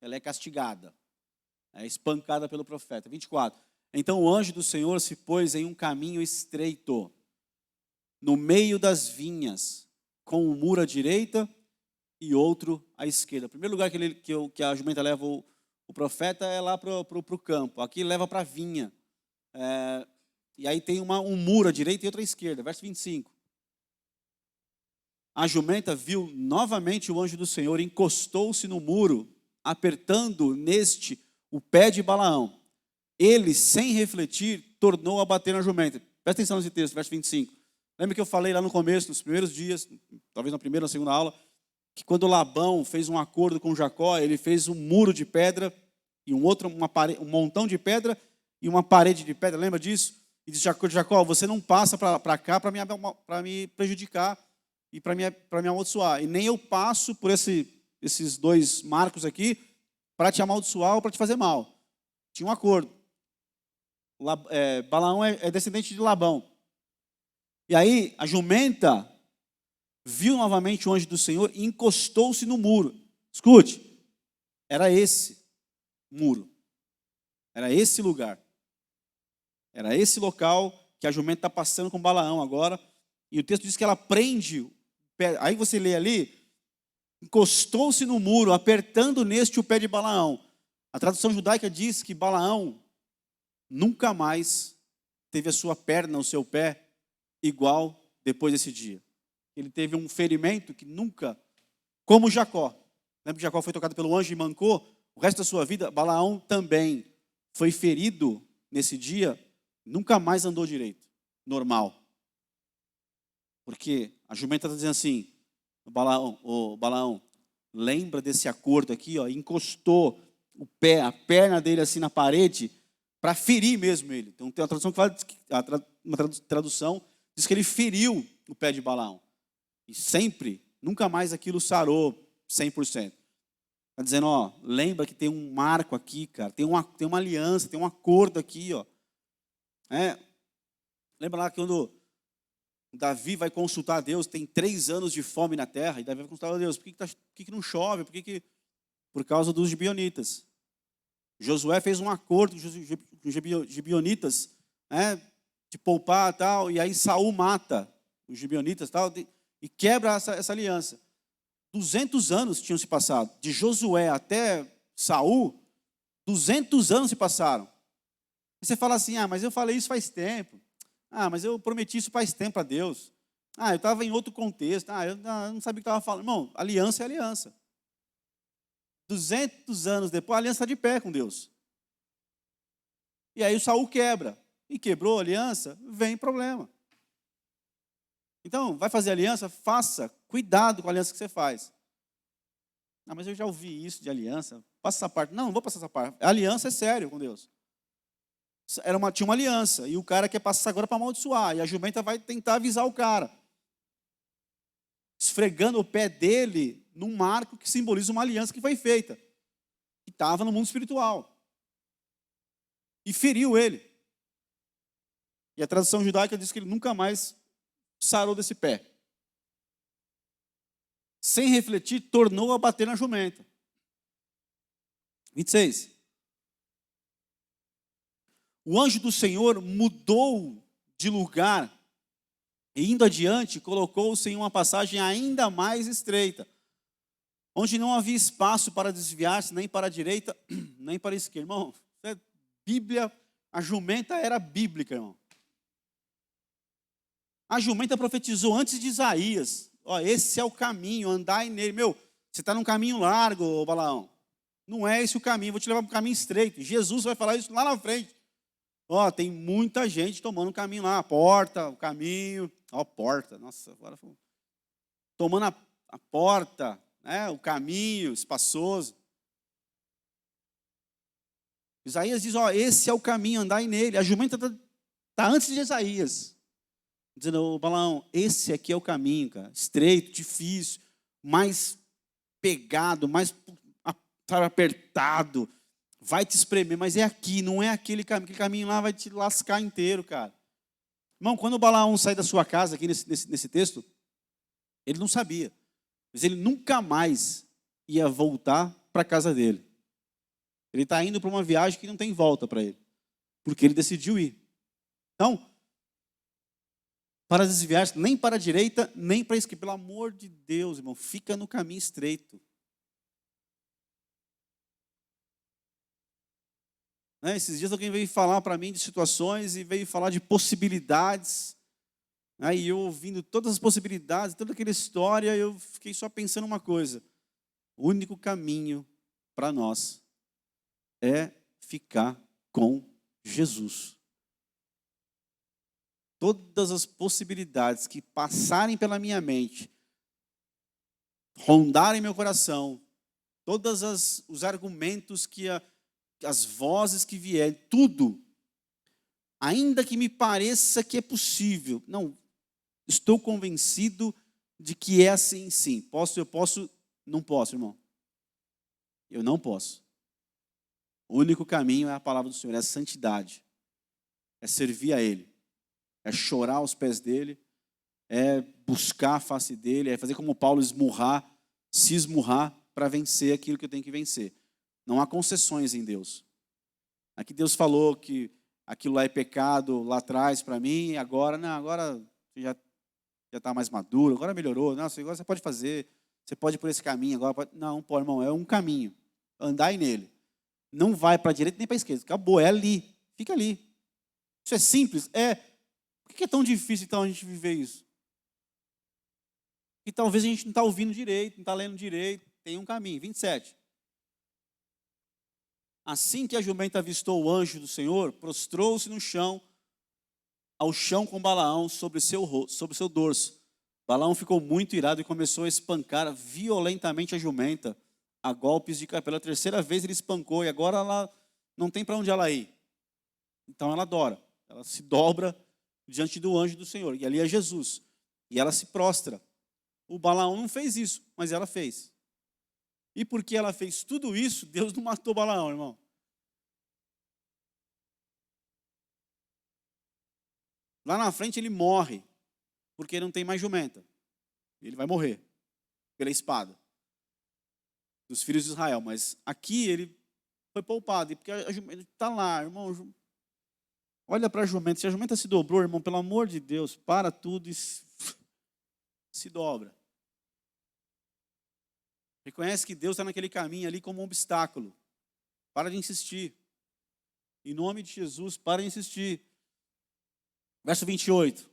Ela é castigada. É espancada pelo profeta. 24. Então o anjo do Senhor se pôs em um caminho estreito, no meio das vinhas, com um muro à direita e outro à esquerda. O primeiro lugar que a jumenta leva o profeta é lá para o campo. Aqui leva para a vinha. E aí tem um muro à direita e outro à esquerda. Verso 25. A jumenta viu novamente o anjo do Senhor, encostou-se no muro, apertando neste o pé de Balaão. Ele, sem refletir, tornou a bater na jumenta. Presta atenção nesse texto, verso 25. Lembra que eu falei lá no começo, nos primeiros dias, talvez na primeira ou segunda aula, que quando Labão fez um acordo com Jacó, ele fez um muro de pedra e um montão de pedra e uma parede de pedra. Lembra disso? E disse: Jacó, você não passa para cá para me prejudicar e para me amaldiçoar. E nem eu passo por esses dois marcos aqui para te amaldiçoar ou para te fazer mal. Tinha um acordo. Balaão é descendente de Labão. E aí a jumenta viu novamente o anjo do Senhor e encostou-se no muro. Escute, era esse muro. Era esse lugar. Era esse local que a jumenta está passando com Balaão agora. E o texto diz que ela prende o pé. Aí você lê ali, encostou-se no muro, apertando neste o pé de Balaão. A tradução judaica diz que Balaão nunca mais teve a sua perna, o seu pé, igual depois desse dia. Ele teve um ferimento que nunca, como Jacó. Lembra que Jacó foi tocado pelo anjo e mancou? O resto da sua vida, Balaão também foi ferido nesse dia, nunca mais andou direito, normal. Porque a jumenta está dizendo assim: Balaão, lembra desse acordo aqui, ó, encostou o pé, a perna dele assim na parede, para ferir mesmo ele. Então tem uma tradução que fala, uma tradução diz que ele feriu o pé de Balaão. E sempre, nunca mais aquilo sarou 100%. Está dizendo, ó, lembra que tem um marco aqui, cara, tem uma aliança, tem um acordo aqui, ó. Lembra lá que quando Davi vai consultar a Deus, tem 3 anos de fome na terra, e Davi vai consultar a Deus, por que não chove? Por causa dos gibeonitas. Josué fez um acordo com os gibeonitas, de poupar e tal, e aí Saul mata os gibeonitas tal, e quebra essa aliança. 200 anos tinham se passado, de Josué até Saul, 200 anos se passaram. E você fala assim, mas eu falei isso faz tempo. Mas eu prometi isso faz tempo a Deus. Eu estava em outro contexto. Eu não sabia o que estava falando. Irmão, aliança é aliança. 200 anos depois, a aliança está de pé com Deus. E aí o Saul quebra. E quebrou a aliança, vem problema. Então, vai fazer aliança? Faça. Cuidado com a aliança que você faz. Mas eu já ouvi isso de aliança. passa essa parte. Não vou passar essa parte. A aliança é sério com Deus. Tinha uma aliança, e o cara quer passar agora para amaldiçoar, e a jumenta vai tentar avisar o cara, esfregando o pé dele num marco que simboliza uma aliança que foi feita, que estava no mundo espiritual, e feriu ele. E a tradição judaica diz que ele nunca mais sarou desse pé. Sem refletir, tornou a bater na jumenta. 26. O anjo do Senhor mudou de lugar e, indo adiante, colocou-se em uma passagem ainda mais estreita, onde não havia espaço para desviar-se nem para a direita, nem para a esquerda. Irmão, Bíblia, a jumenta era bíblica, irmão. A jumenta profetizou antes de Isaías. Ó, esse é o caminho, andai nele. Meu, você está num caminho largo, Balaão. Não é esse o caminho, vou te levar para um caminho estreito. Jesus vai falar isso lá na frente. Ó, tem muita gente tomando o caminho lá, a porta, o caminho. Ó, porta, nossa, agora foi. Tomando a porta, né, o caminho espaçoso. Isaías diz, ó, esse é o caminho, andai nele. A jumenta está antes de Isaías. Dizendo, ô Balaão, esse aqui é o caminho, cara. Estreito, difícil, mais pegado, mais apertado. Vai te espremer, mas é aqui, não é aquele caminho. Aquele caminho lá vai te lascar inteiro, cara. Irmão, quando o Balaão sai da sua casa, aqui nesse texto, ele não sabia. Mas ele nunca mais ia voltar para a casa dele. Ele está indo para uma viagem que não tem volta para ele. Porque ele decidiu ir. Então, para desviar-se, nem para a direita, nem para a esquerda. Pelo amor de Deus, irmão, fica no caminho estreito. Esses dias alguém veio falar para mim de situações e veio falar de possibilidades. E eu ouvindo todas as possibilidades, toda aquela história, eu fiquei só pensando uma coisa. O único caminho para nós é ficar com Jesus. Todas as possibilidades que passarem pela minha mente, rondarem meu coração, todos os argumentos as vozes que vierem, tudo, ainda que me pareça que é possível, não, estou convencido de que é assim sim. Eu posso, não posso, irmão. Eu não posso. O único caminho é a palavra do Senhor, é a santidade, é servir a Ele, é chorar aos pés dEle, é buscar a face dEle, é fazer como Paulo se esmurrar para vencer aquilo que eu tenho que vencer. Não há concessões em Deus. Aqui Deus falou que aquilo lá é pecado lá atrás para mim, agora, não, agora já está mais maduro, agora melhorou, não, agora você pode fazer, você pode ir por esse caminho, agora pode. Não, pô, irmão, é um caminho, andai nele. Não vai para a direita nem para a esquerda, acabou, é ali, fica ali. Isso é simples, Por que é tão difícil então a gente viver isso? E talvez a gente não está ouvindo direito, não está lendo direito, tem um caminho. 27. Assim que a jumenta avistou o anjo do Senhor, prostrou-se no chão, ao chão com Balaão sobre o seu dorso. Balaão ficou muito irado e começou a espancar violentamente a jumenta, a golpes de pela terceira vez ele espancou, e agora ela não tem para onde ela ir. Então ela adora, ela se dobra diante do anjo do Senhor, e ali é Jesus, e ela se prostra. O Balaão não fez isso, mas ela fez. E porque ela fez tudo isso, Deus não matou Balaão, irmão. Lá na frente ele morre, porque não tem mais jumenta. Ele vai morrer pela espada dos filhos de Israel. Mas aqui ele foi poupado, porque a jumenta está lá, irmão. Olha para a jumenta. Se a jumenta se dobrou, irmão, pelo amor de Deus, para tudo e se dobra. Reconhece que Deus está naquele caminho ali como um obstáculo. Para de insistir. Em nome de Jesus, para de insistir. Verso 28.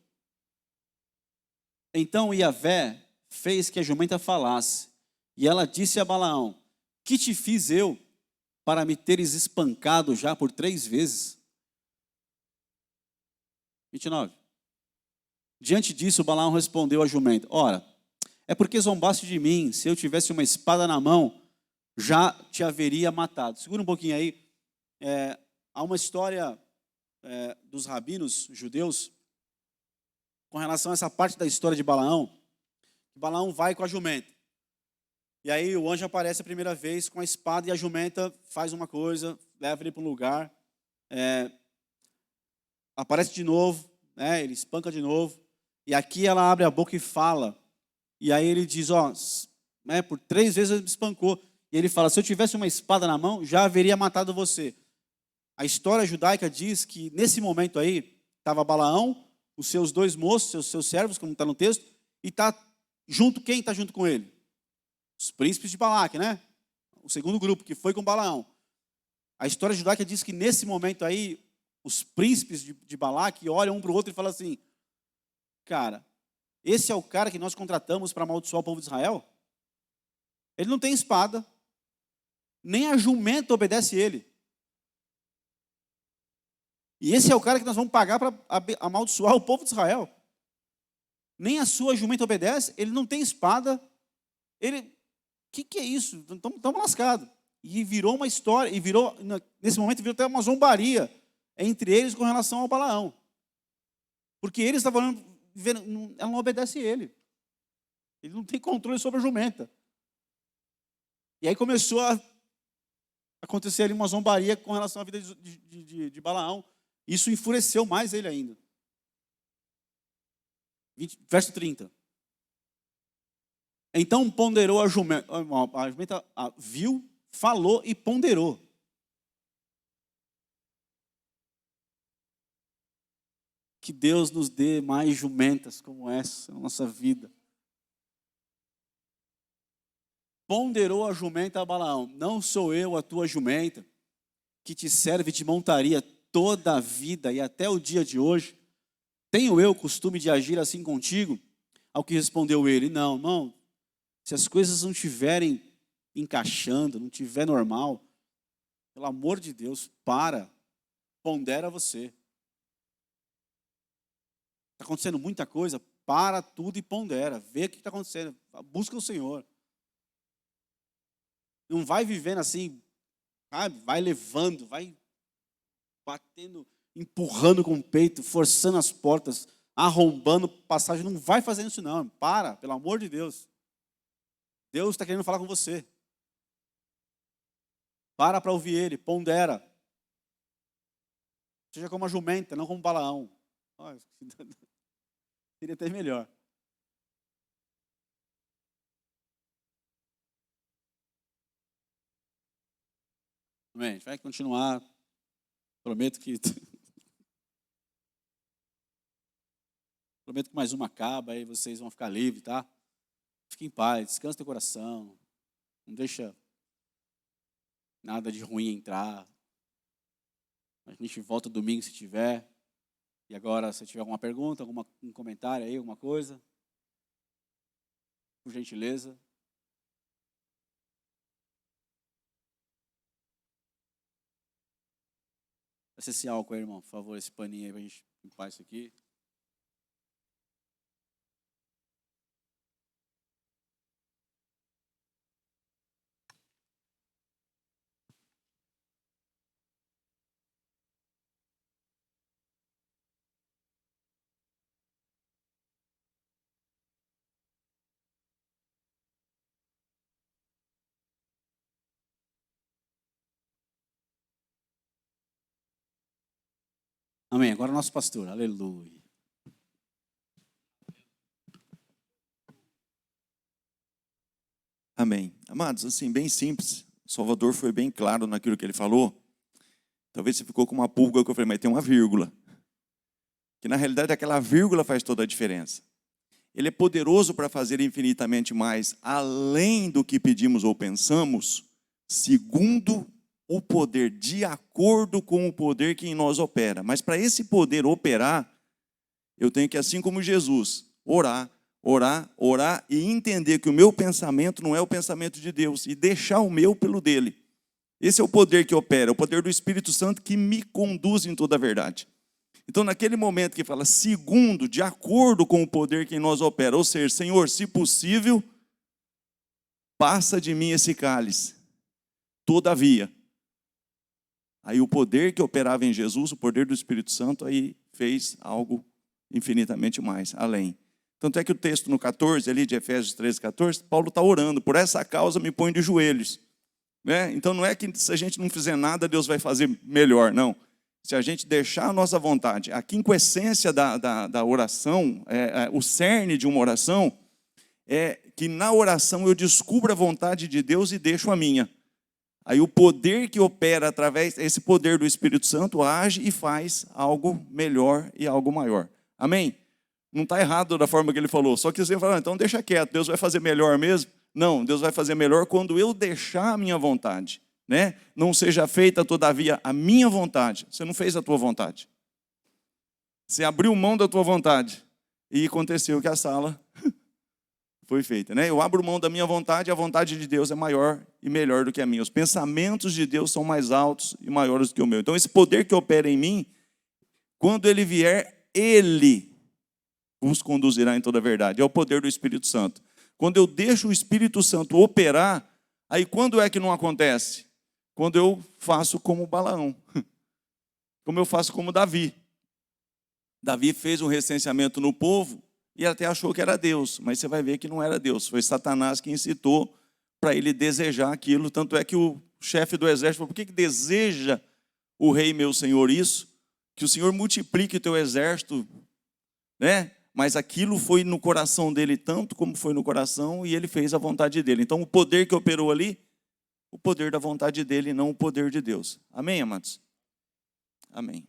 Então Iavé fez que a jumenta falasse, e ela disse a Balaão: que te fiz eu para me teres espancado já por 3 vezes? 29. Diante disso, Balaão respondeu à jumenta: ora, é porque zombaste de mim. Se eu tivesse uma espada na mão, já te haveria matado. Segura um pouquinho aí. Há uma história dos rabinos judeus com relação a essa parte da história de Balaão. Balaão vai com a jumenta. E aí o anjo aparece a primeira vez com a espada e a jumenta faz uma coisa, leva ele para um lugar. Aparece de novo, ele espanca de novo. E aqui ela abre a boca e fala. E aí ele diz, por 3 vezes ele me espancou. E ele fala, se eu tivesse uma espada na mão, já haveria matado você. A história judaica diz que nesse momento aí, estava Balaão, os seus 2 moços, seus servos, como está no texto, e quem está junto com ele? Os príncipes de Balaque, né? O segundo grupo, que foi com Balaão. A história judaica diz que nesse momento aí, os príncipes de Balaque olham um para o outro e falam assim, cara, esse é o cara que nós contratamos para amaldiçoar o povo de Israel? Ele não tem espada, nem a jumenta obedece ele. E esse é o cara que nós vamos pagar para amaldiçoar o povo de Israel. Nem a sua jumenta obedece, ele não tem espada. Que é isso? Estamos lascados. E virou uma história, nesse momento virou até uma zombaria entre eles com relação ao Balaão. Porque eles estavam vendo, ela não obedece ele. Ele não tem controle sobre a jumenta. E aí começou a acontecer ali uma zombaria com relação à vida de Balaão. Isso enfureceu mais ele ainda. Verso 30. Então ponderou a jumenta viu, falou e ponderou. Que Deus nos dê mais jumentas como essa na nossa vida. Ponderou a jumenta a Balaão, não sou eu a tua jumenta, que te serve de montaria toda a vida e até o dia de hoje? Tenho eu o costume de agir assim contigo? Ao que respondeu ele, não, irmão, se as coisas não estiverem encaixando, não estiver normal, pelo amor de Deus, pondera você. Está acontecendo muita coisa, para tudo e pondera, vê o que está acontecendo, busca o Senhor. Não vai vivendo assim, sabe? Vai levando, vai batendo, empurrando com o peito, forçando as portas, arrombando passagem. Não vai fazendo isso não, pelo amor de Deus. Deus está querendo falar com você. Para ouvir Ele, pondera. Seja como a jumenta, não como Balaão. Seria até melhor. Amém. A gente vai continuar. Prometo que mais uma acaba, aí vocês vão ficar livres, tá? Fique em paz, descansa teu coração. Não deixa nada de ruim entrar. A gente volta domingo se tiver. E agora, se tiver alguma pergunta, um comentário aí, alguma coisa, por gentileza. Esse álcool aí, irmão, por favor, esse paninho aí pra gente limpar isso aqui. Amém. Agora o nosso pastor. Aleluia. Amém. Amados, assim, bem simples. O Salvador foi bem claro naquilo que ele falou. Talvez você ficou com uma pulga que eu falei, mas tem uma vírgula. Que na realidade aquela vírgula faz toda a diferença. Ele é poderoso para fazer infinitamente mais, além do que pedimos ou pensamos, segundo o poder, de acordo com o poder que em nós opera. Mas para esse poder operar, eu tenho que, assim como Jesus, orar e entender que o meu pensamento não é o pensamento de Deus e deixar o meu pelo dele. Esse é o poder que opera, o poder do Espírito Santo que me conduz em toda a verdade. Então, naquele momento que fala segundo, de acordo com o poder que em nós opera, ou seja, Senhor, se possível, passa de mim esse cálice. todavia. Aí o poder que operava em Jesus, o poder do Espírito Santo, aí fez algo infinitamente mais, além. Tanto é que o texto no 14, ali de Efésios 13, 14, Paulo está orando, por essa causa me ponho de joelhos. Né? Então não é que se a gente não fizer nada, Deus vai fazer melhor, não. Se a gente deixar a nossa vontade, a quinquessência da oração, o cerne de uma oração, é que na oração eu descubro a vontade de Deus e deixo a minha. Aí o poder que opera através, esse poder do Espírito Santo age e faz algo melhor e algo maior. Amém? Não está errado da forma que ele falou. Só que você fala, então deixa quieto, Deus vai fazer melhor mesmo? Não, Deus vai fazer melhor quando eu deixar a minha vontade. Né? Não seja feita, todavia, a minha vontade. Você não fez a tua vontade. Você abriu mão da tua vontade. E aconteceu que a sala foi feita. Né? Eu abro mão da minha vontade, a vontade de Deus é maior e melhor do que a minha. Os pensamentos de Deus são mais altos e maiores do que o meu. Então esse poder que opera em mim, quando ele vier, ele vos conduzirá em toda a verdade. É o poder do Espírito Santo. Quando eu deixo o Espírito Santo operar, aí quando é que não acontece? Quando eu faço como Balaão. Como eu faço como Davi. Davi fez um recenseamento no povo e até achou que era Deus, mas você vai ver que não era Deus. Foi Satanás que incitou para ele desejar aquilo. Tanto é que o chefe do exército falou, por que deseja o rei meu senhor isso? Que o Senhor multiplique o teu exército, né? Mas aquilo foi no coração dele tanto como foi no coração e ele fez a vontade dele. Então o poder que operou ali, o poder da vontade dele, não o poder de Deus. Amém, amados? Amém.